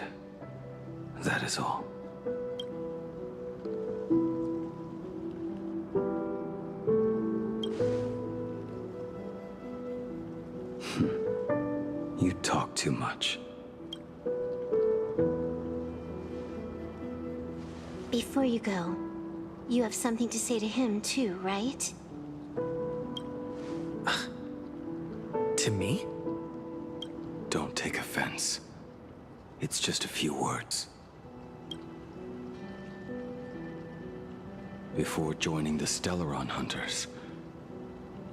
That is all. You talk too much. Before you go, you have something to say to him too, right? To me? Don't take offense. It's just a few words. Before joining the Stellaron Hunters,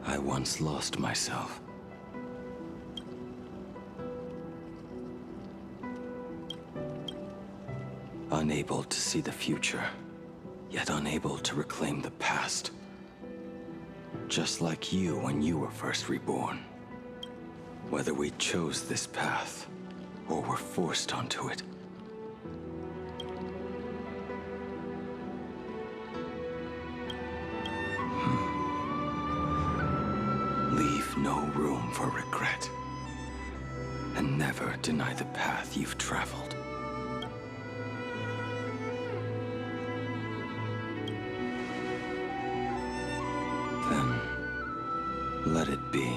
I once lost myself. Unable to see the future, yet unable to reclaim the past. Just like you when you were first reborn. Whether we chose this path, or were forced onto it. Leave no room for regret. And never deny the path you've traveled. Then, let it be.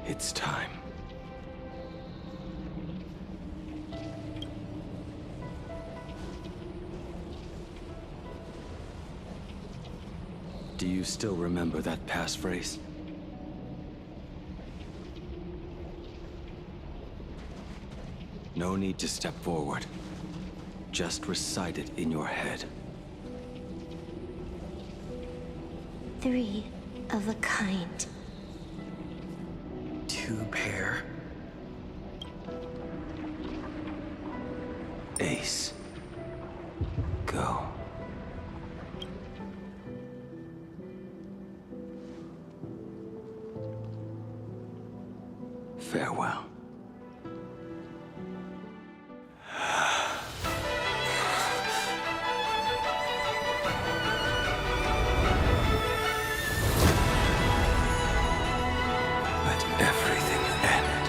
It's time. Do you still remember that passphrase? No need to step forward. Just recite it in your head. 3 of a kind. 2 pair. Ace. Go. Farewell. Let everything end,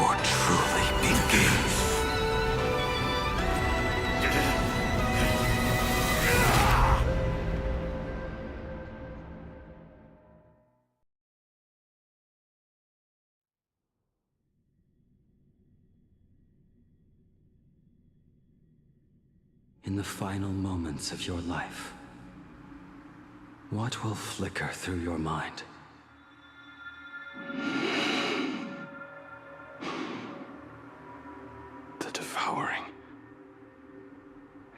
or truly begin. In the final moments of your life, what will flicker through your mind? The devouring.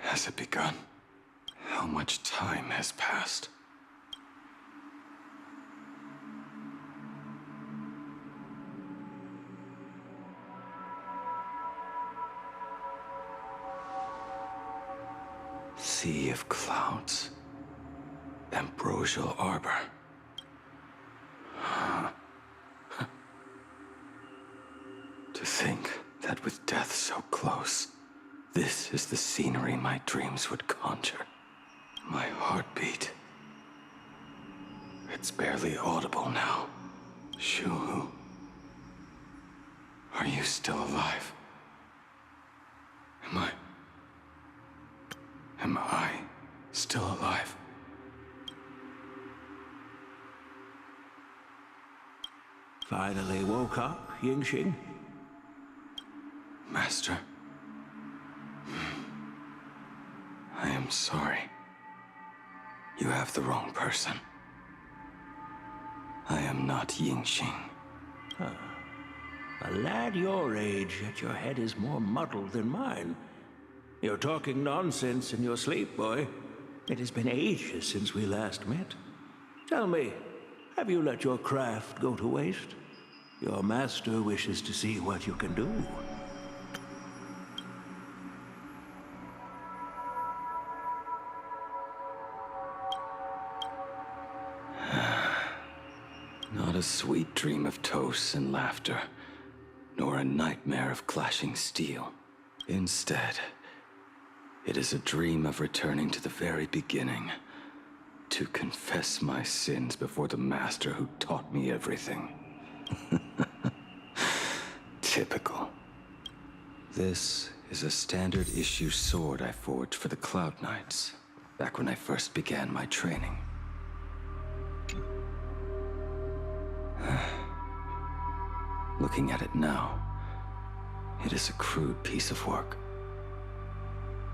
Has it begun? How much time has passed? Sea of clouds. Ambrosial arbor. This is the scenery my dreams would conjure. My heartbeat. It's barely audible now. Shuhu. Are you still alive? Am I still alive? Finally woke up, Yingxing? Master. I am sorry. You have the wrong person. I am not Yingxing. Huh. A lad your age, yet your head is more muddled than mine. You're talking nonsense in your sleep, boy. It has been ages since we last met. Tell me, have you let your craft go to waste? Your master wishes to see what you can do. Not a sweet dream of toasts and laughter, nor a nightmare of clashing steel. Instead, it is a dream of returning to the very beginning, to confess my sins before the master who taught me everything. Typical. This is a standard issue sword I forged for the Cloud Knights, back when I first began my training. Looking at it now, it is a crude piece of work.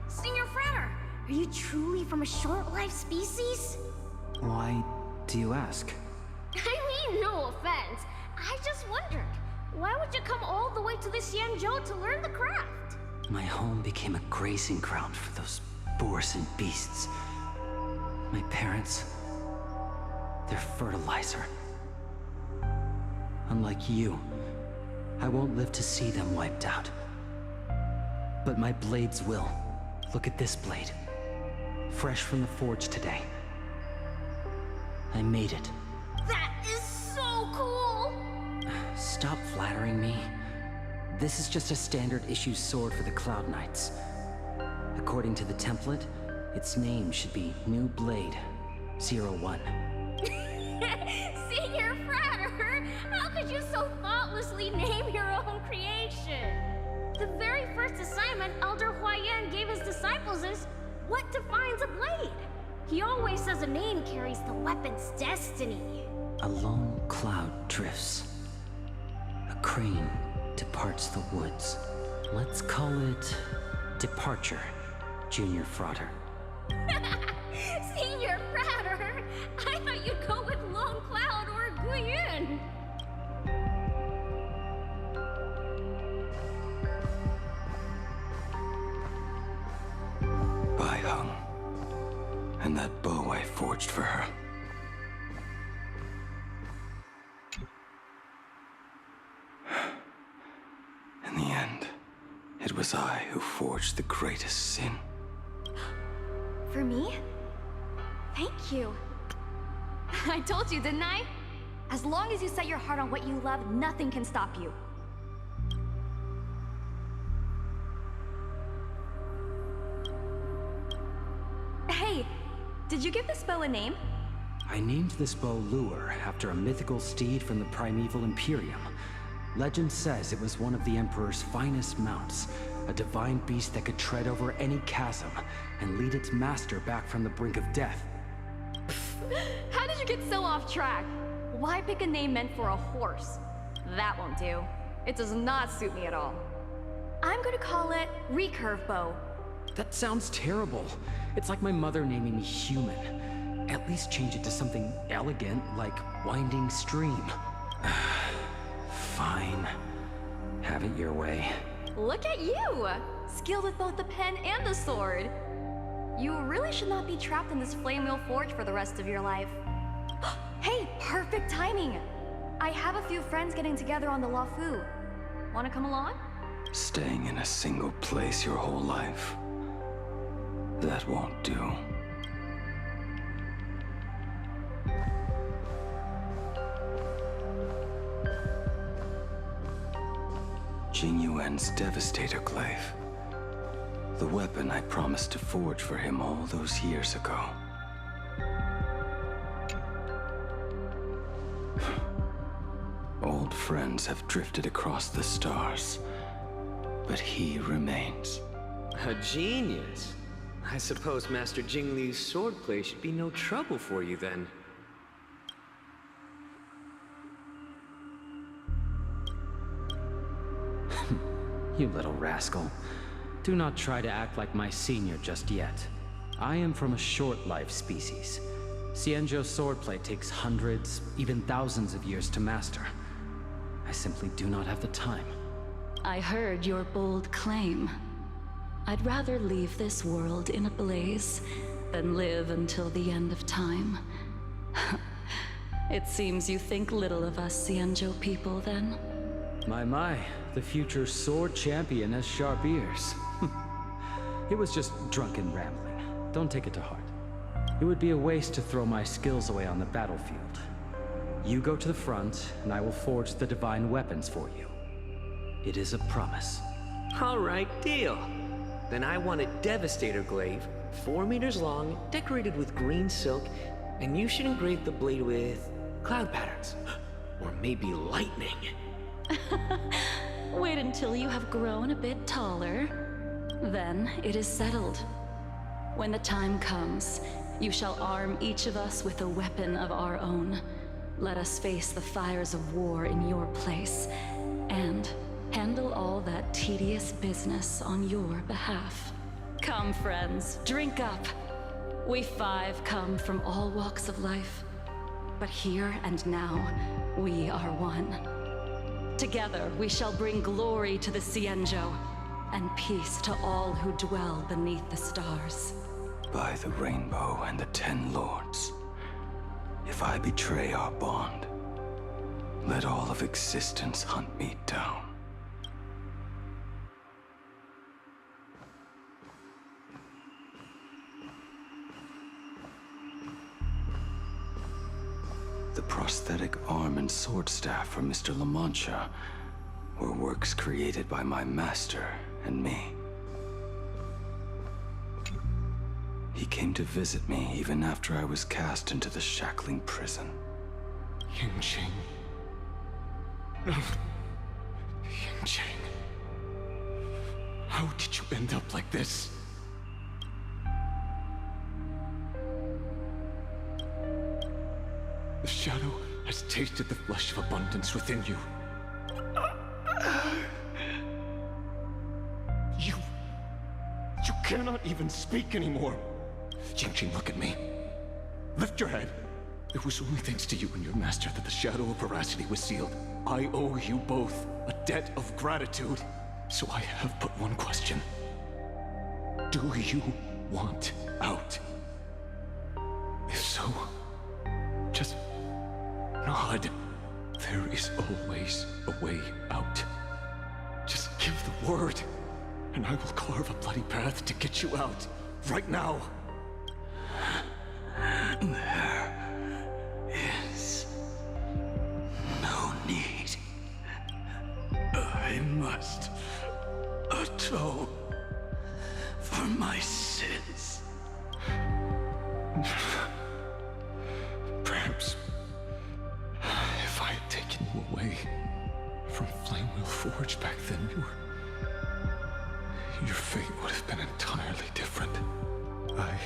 Senior Frater, are you truly from a short-lived species? Why do you ask? I mean, no offense. I just wondered, why would you come all the way to this Yanzhou to learn the craft? My home became a grazing ground for those boars and beasts. My parents, they're fertilizer. Unlike you, I won't live to see them wiped out. But my blades will. Look at this blade. Fresh from the forge today. I made it. That is so cool! Stop flattering me. This is just a standard issue sword for the Cloud Knights. According to the template, its name should be New Blade 01. Senior Frater, how could you so thoughtlessly name your own creation? The very first assignment Elder Huayan gave his disciples is what defines a blade. He always says a name carries the weapon's destiny. A lone cloud drifts. A crane departs the woods. Let's call it Departure, Junior Frater. Senior Frater, I thought you'd go with Lone Cloud or Guiyun. Bai Hung, and that bow I forged for her. In the end, it was I who forged the greatest sin. For me? Thank you. I told you, didn't I? As long as you set your heart on what you love, nothing can stop you. Hey, did you give this bow a name? I named this bow Lure after a mythical steed from the primeval Imperium. Legend says it was one of the Emperor's finest mounts, a divine beast that could tread over any chasm and lead its master back from the brink of death. How did you get so off track? Why pick a name meant for a horse? That won't do. It does not suit me at all. I'm gonna call it Recurve Bow. That sounds terrible. It's like my mother naming me Human. At least change it to something elegant like Winding Stream. Fine. Have it your way. Look at you! Skilled with both the pen and the sword. You really should not be trapped in this flame wheel forge for the rest of your life. Hey, perfect timing! I have a few friends getting together on the Luofu. Wanna come along? Staying in a single place your whole life. That won't do. Jing Yuan's Devastator Glaive. The weapon I promised to forge for him all those years ago. Old friends have drifted across the stars, but he remains. A genius. I suppose Master Jingli's swordplay should be no trouble for you then. You little rascal. Do not try to act like my senior just yet. I am from a short-life species. Xianzhou's swordplay takes hundreds, even thousands of years to master. I simply do not have the time. I heard your bold claim. I'd rather leave this world in a blaze than live until the end of time. It seems you think little of us Xianzhou people, then? My, the future sword champion has sharp ears. It was just drunken rambling. Don't take it to heart. It would be a waste to throw my skills away on the battlefield. You go to the front, and I will forge the divine weapons for you. It is a promise. All right, deal. Then I want a Devastator glaive, 4 meters long, decorated with green silk, and you should engrave the blade with cloud patterns. Or maybe lightning. Wait until you have grown a bit taller. Then it is settled. When the time comes, you shall arm each of us with a weapon of our own. Let us face the fires of war in your place, and handle all that tedious business on your behalf. Come, friends, drink up. We 5 come from all walks of life, but here and now, we are one. Together, we shall bring glory to the Xianzhou, and peace to all who dwell beneath the stars. By the rainbow and the 10 lords, if I betray our bond, let all of existence hunt me down. The prosthetic arm and sword staff for Mr. La Mancha were works created by my master and me. He came to visit me even after I was cast into the shackling prison. Yingqing. No. Yingqing. How did you end up like this? The shadow has tasted the flesh of abundance within you. You cannot even speak anymore. Yingqing, look at me. Lift your head. It was only thanks to you and your master that the shadow of veracity was sealed. I owe you both a debt of gratitude. So I have but one question. Do you want out? If so, just nod. There is always a way out. Just give the word, and I will carve a bloody path to get you out. Right now. There is no need. I must atone for my sins. Perhaps if I had taken you away from Flamewheel Forge back then, your fate would have been entirely different. I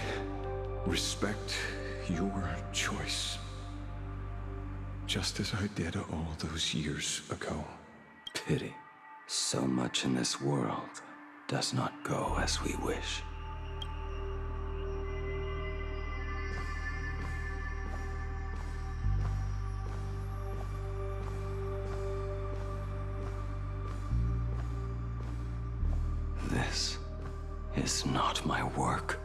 respect your choice, just as I did all those years ago. Pity. So much in this world does not go as we wish. This is not my work.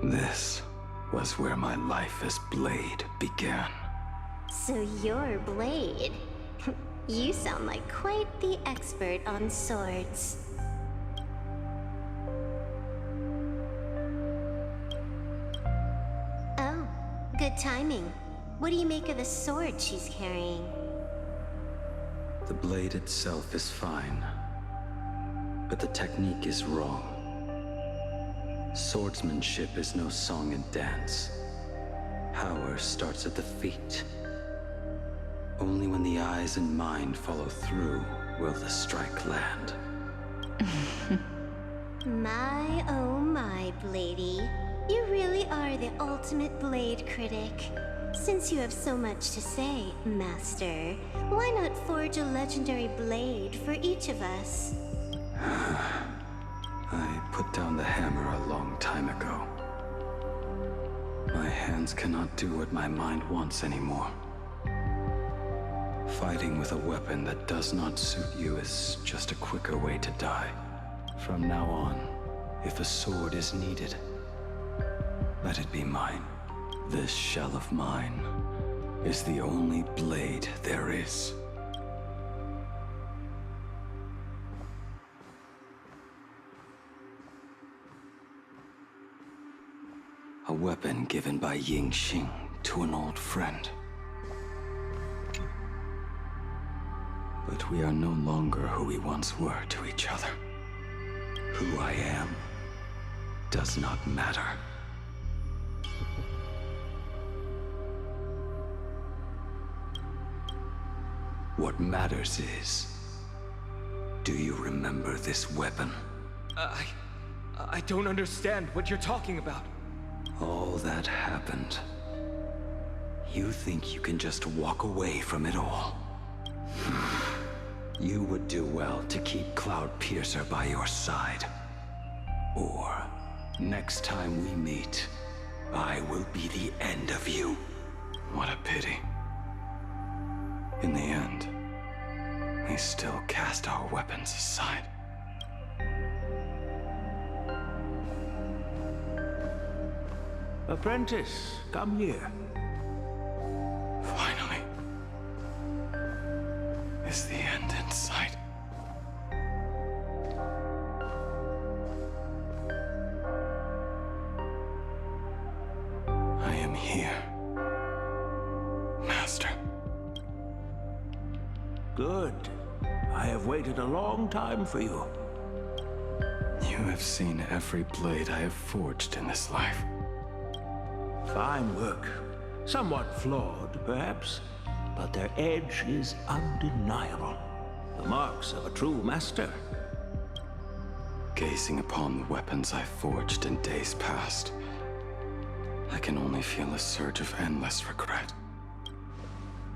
This was where my life as Blade began. So you're Blade. You sound like quite the expert on swords. Oh, good timing. What do you make of the sword she's carrying? The blade itself is fine, but the technique is wrong. Swordsmanship is no song and dance. Power starts at the feet. Only when the eyes and mind follow through will the strike land. My, oh my, Bladey. You really are the ultimate blade critic. Since you have so much to say, Master, why not forge a legendary blade for each of us? I put down the hammer a long time ago. My hands cannot do what my mind wants anymore. Fighting with a weapon that does not suit you is just a quicker way to die. From now on, if a sword is needed, let it be mine. This shell of mine is the only blade there is. A weapon given by Ying Xing to an old friend. But we are no longer who we once were to each other. Who I am does not matter. What matters is, do you remember this weapon? I don't understand what you're talking about. All that happened. You think you can just walk away from it all? You would do well to keep Cloudpiercer by your side. Or, next time we meet, I will be the end of you. What a pity. In the end, we still cast our weapons aside. Apprentice, come here. Finally. Is the end in sight? I am here, Master. Good. I have waited a long time for you. You have seen every blade I have forged in this life. Fine work. Somewhat flawed, perhaps, but their edge is undeniable. The marks of a true master. Gazing upon the weapons I forged in days past, I can only feel a surge of endless regret.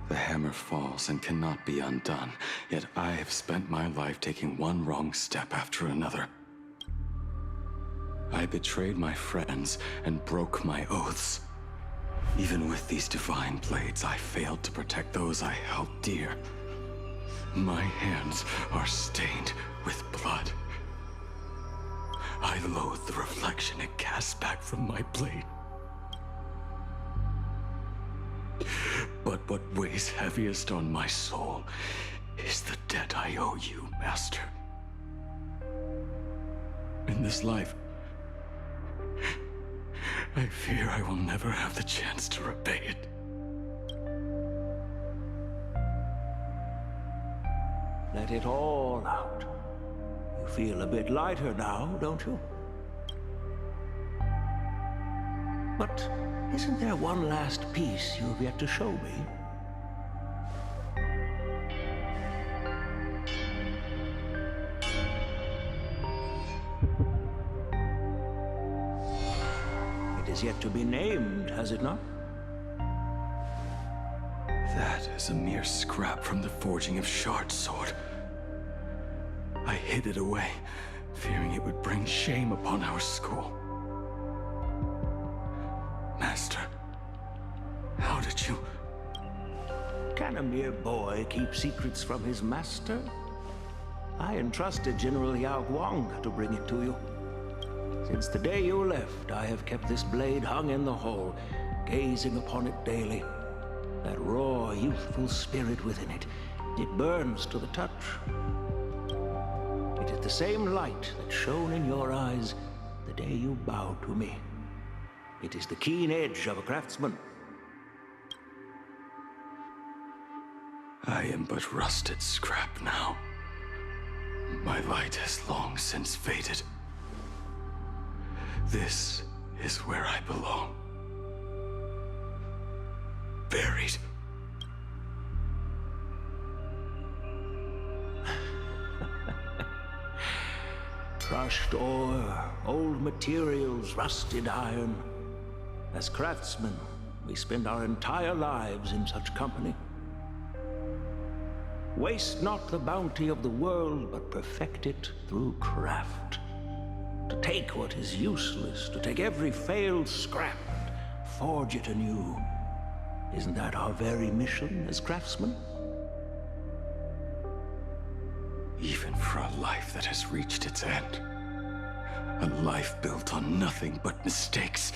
The hammer falls and cannot be undone, yet I have spent my life taking one wrong step after another. I betrayed my friends and broke my oaths. Even with these divine blades, I failed to protect those I held dear. My hands are stained with blood. I loathe the reflection it casts back from my blade. But what weighs heaviest on my soul is the debt I owe you, Master. In this life, I fear I will never have the chance to repay it. Let it all out. You feel a bit lighter now, don't you? But isn't there one last piece you have yet to show me? It is yet to be named, has it not? That is a mere scrap from the forging of Shard's sword. I hid it away, fearing it would bring shame upon our school. Master, how did you... Can a mere boy keep secrets from his master? I entrusted General Yao Guang to bring it to you. Since the day you left, I have kept this blade hung in the hall, gazing upon it daily. That raw, youthful spirit within it, it burns to the touch. It is the same light that shone in your eyes the day you bowed to me. It is the keen edge of a craftsman. I am but rusted scrap now. My light has long since faded. This is where I belong. Buried. Crushed ore, old materials, rusted iron. As craftsmen, we spend our entire lives in such company. Waste not the bounty of the world, but perfect it through craft. To take what is useless, to take every failed scrap and forge it anew. Isn't that our very mission as craftsmen? Even for a life that has reached its end. A life built on nothing but mistakes.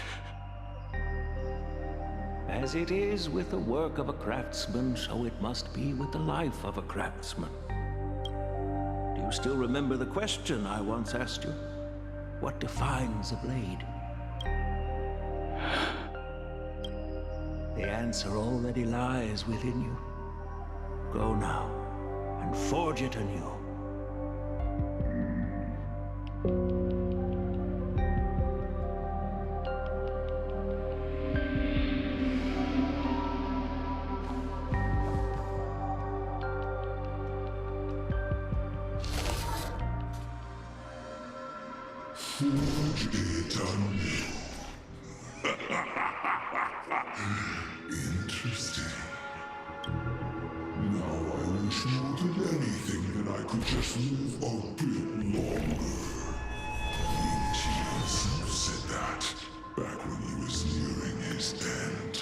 As it is with the work of a craftsman, so it must be with the life of a craftsman. Do you still remember the question I once asked you? What defines a blade? The answer already lies within you. Go now and forge it anew. Forge it anew. Interesting. Now I wish more than anything that I could just live a bit longer. Nietzsche himself said that back when he was nearing his end.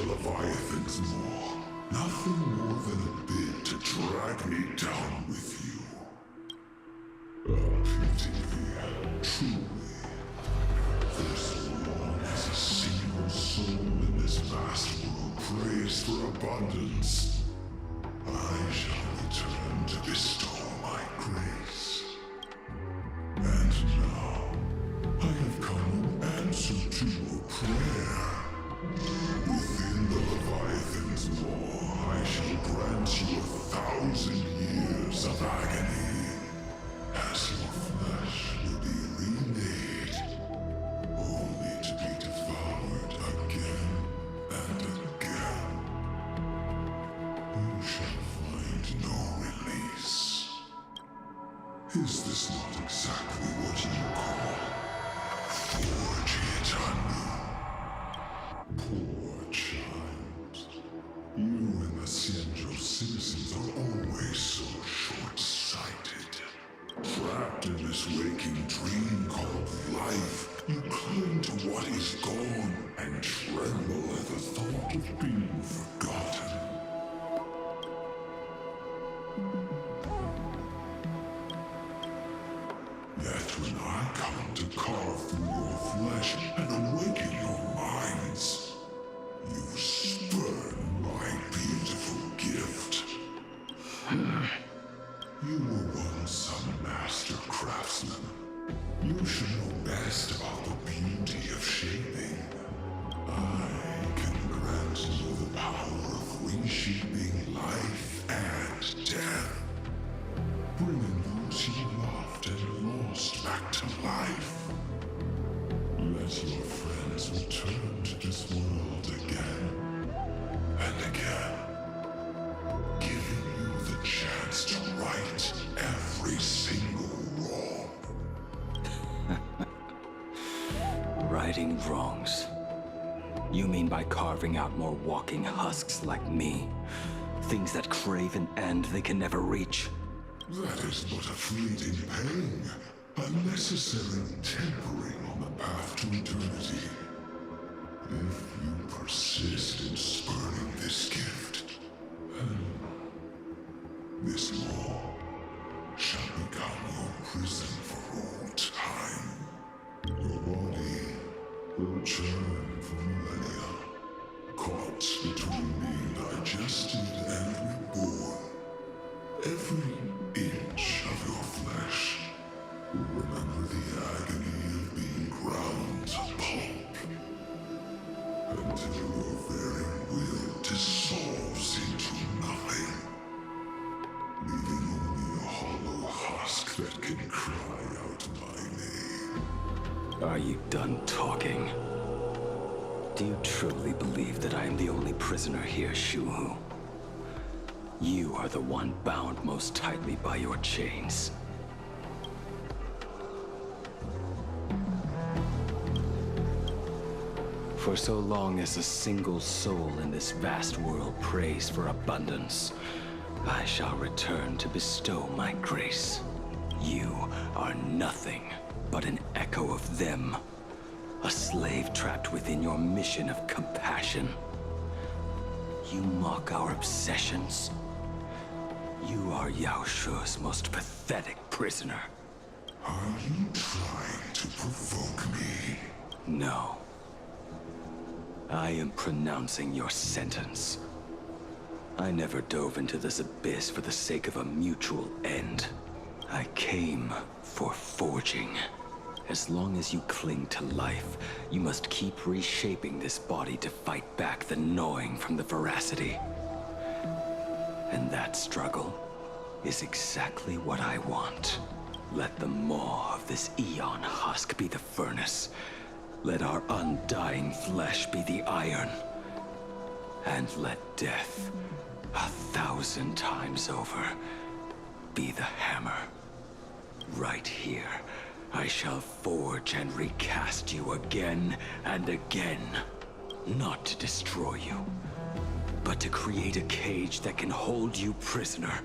Leviathan's maw. Nothing more than a bit to drag me down with you. Pity me, truly. For so long as a single soul in this vast world prays for abundance, I shall return to bestow my grace. And now, I have come in answer to your prayer. Within the Leviathan's maw, I shall grant you 1,000 years of agony, as your flesh will be remade, only to be devoured again and again. You shall find no release. Is this not exactly what you call forge it anew? Poor child. You and the Cienjo citizens are always so short-sighted. Trapped in this waking dream called life, you cling to what is gone and tremble at the thought of being forgotten. Yet when I come to carve through your flesh and awaken your minds, you spurn my beautiful gift. You were once a master craftsman. You should know best about the beauty of shaping. I can grant you the power of reshaping life and death, bringing those you loved and lost back to life. Let your friends return to this world again and again, giving you the chance to right every single wrong. Righting wrongs. You mean by carving out more walking husks like me? Things that crave an end they can never reach? That is but a fleeting pang, a necessary tempering on the path to eternity. If you persist in spurning this gift, this law shall become your prison for all time. Your body will churn for millennia, that can cry out my name. Are you done talking? Do you truly believe that I am the only prisoner here, Shuhu? You are the one bound most tightly by your chains. For so long as a single soul in this vast world prays for abundance, I shall return to bestow my grace. You are nothing but an echo of them. A slave trapped within your mission of compassion. You mock our obsessions. You are Yao Shu's most pathetic prisoner. Are you trying to provoke me? No. I am pronouncing your sentence. I never dove into this abyss for the sake of a mutual end. I came for forging. As long as you cling to life, you must keep reshaping this body to fight back the gnawing from the veracity. And that struggle is exactly what I want. Let the maw of this Eon husk be the furnace. Let our undying flesh be the iron. And let death, 1,000 times over, be the hammer. Right here, I shall forge and recast you again and again. Not to destroy you, but to create a cage that can hold you prisoner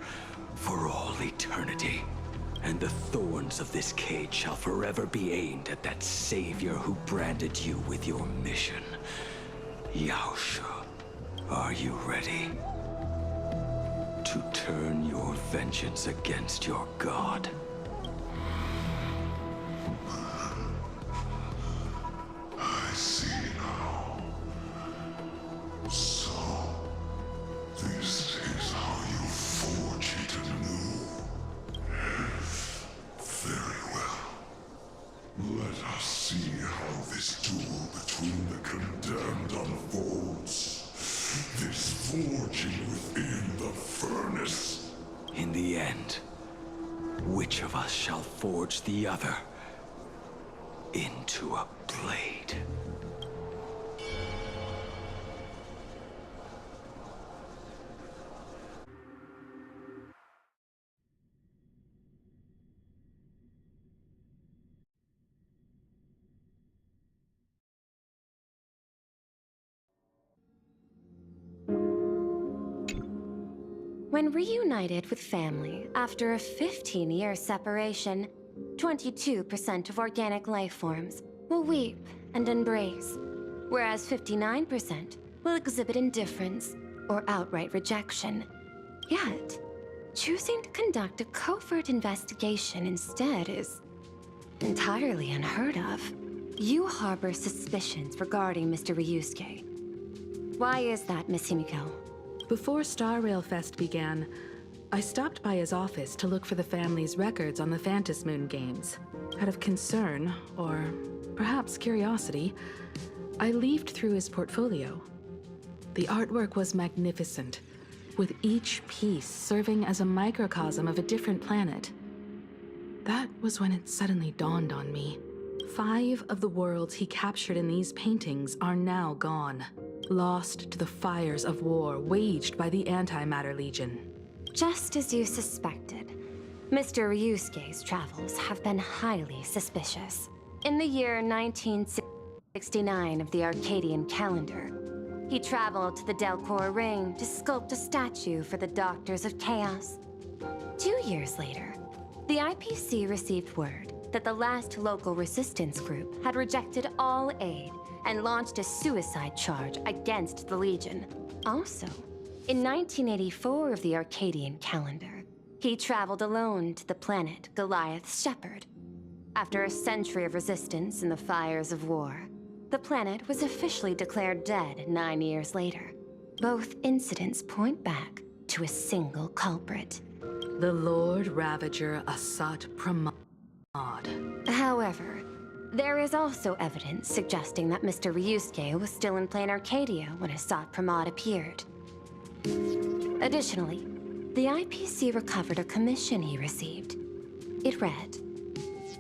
for all eternity. And the thorns of this cage shall forever be aimed at that savior who branded you with your mission. Yao Shu, are you ready? To turn your vengeance against your god? I see now. So, this is how you forge it anew. Very well. Let us see how this duel between the condemned unfolds. This forging within the furnace. In the end, which of us shall forge the other into a blade? When reunited with family after a 15-year separation, 22% of organic life forms will weep and embrace, whereas 59% will exhibit indifference or outright rejection. Yet, choosing to conduct a covert investigation instead is entirely unheard of. You harbor suspicions regarding Mr. Ryusuke. Why is that, Miss Himiko? Before Star Rail Fest began, I stopped by his office to look for the family's records on the Phantasmoon Games. Out of concern, or perhaps curiosity, I leafed through his portfolio. The artwork was magnificent, with each piece serving as a microcosm of a different planet. That was when it suddenly dawned on me. 5 of the worlds he captured in these paintings are now gone. Lost to the fires of war waged by the Antimatter Legion. Just as you suspected, Mr. Ryusuke's travels have been highly suspicious. In the year 1969 of the Arcadian calendar, he traveled to the Delcor Ring to sculpt a statue for the Doctors of Chaos. 2 years later, the IPC received word that the last local resistance group had rejected all aid and launched a suicide charge against the Legion. Also, in 1984 of the Arcadian calendar, he traveled alone to the planet Goliath's Shepherd. After a century of resistance in the fires of war, the planet was officially declared dead 9 years later. Both incidents point back to a single culprit. The Lord Ravager Asat Pramod. However, there is also evidence suggesting that Mr. Ryusuke was still in Planarcadia when Asat Pramod appeared. Additionally, the IPC recovered a commission he received. It read,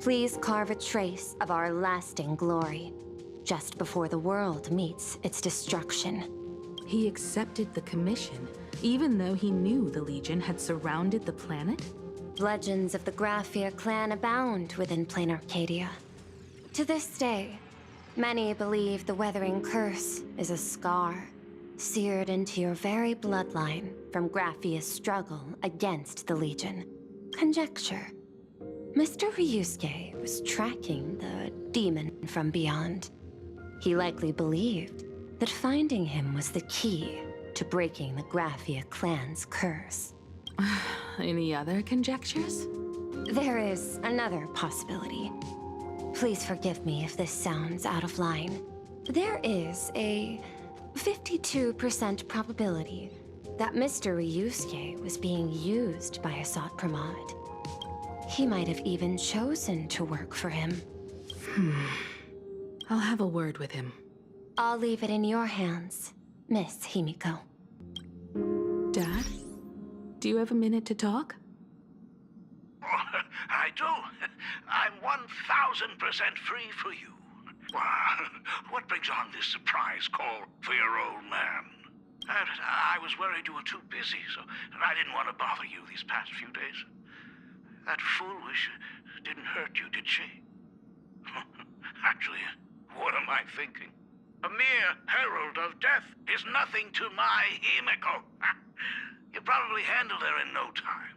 "Please carve a trace of our lasting glory, just before the world meets its destruction." He accepted the commission, even though he knew the Legion had surrounded the planet? Legends of the Graphia clan abound within Planarcadia. To this day, many believe the Weathering Curse is a scar seared into your very bloodline from Graphia's struggle against the Legion. Conjecture. Mr. Ryusuke was tracking the demon from beyond. He likely believed that finding him was the key to breaking the Graphia clan's curse. Any other conjectures? There is another possibility. Please forgive me if this sounds out of line. There is a 52% probability that Mr. Ryusuke was being used by Asat Pramod. He might have even chosen to work for him. I'll have a word with him. I'll leave it in your hands, Miss Himiko. Dad? Do you have a minute to talk? I do. I'm 1,000% free for you. What brings on this surprise call for your old man? I was worried you were too busy, so I didn't want to bother you these past few days. That foolish didn't hurt you, did she? Actually, what am I thinking? A mere herald of death is nothing to my Himiko. You probably handled her in no time.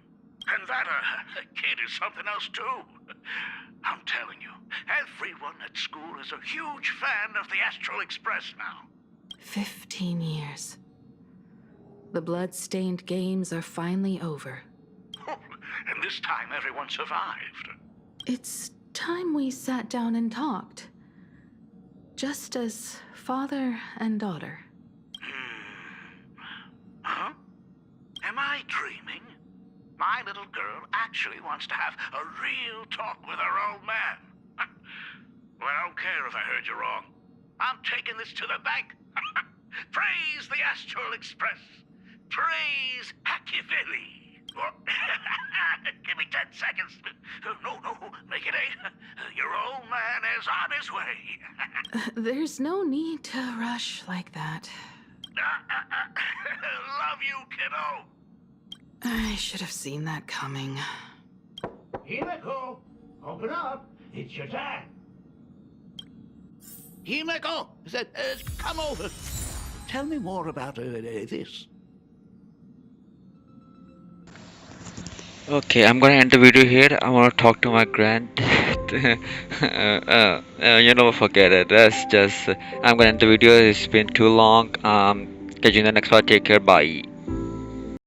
And that kid is something else too. I'm telling you, everyone at school is a huge fan of the Astral Express now. 15 years. The blood-stained games are finally over. And this time everyone survived. It's time we sat down and talked. Just as father and daughter. Huh? Am I dreaming? My little girl actually wants to have a real talk with her old man. Well, I don't care if I heard you wrong. I'm taking this to the bank. Praise the Astral Express. Praise Machiavelli. Give me 10 seconds. No, make it 8. Your old man is on his way. There's no need to rush like that. Love you, kiddo. I should have seen that coming. Himiko, open up. It's your time. Himiko, come over. Tell me more about this. Okay, I'm gonna end the video here. I wanna talk to my grand. Forget it. That's just. I'm gonna end the video. It's been too long. Catch you in the next part. Take care. Bye.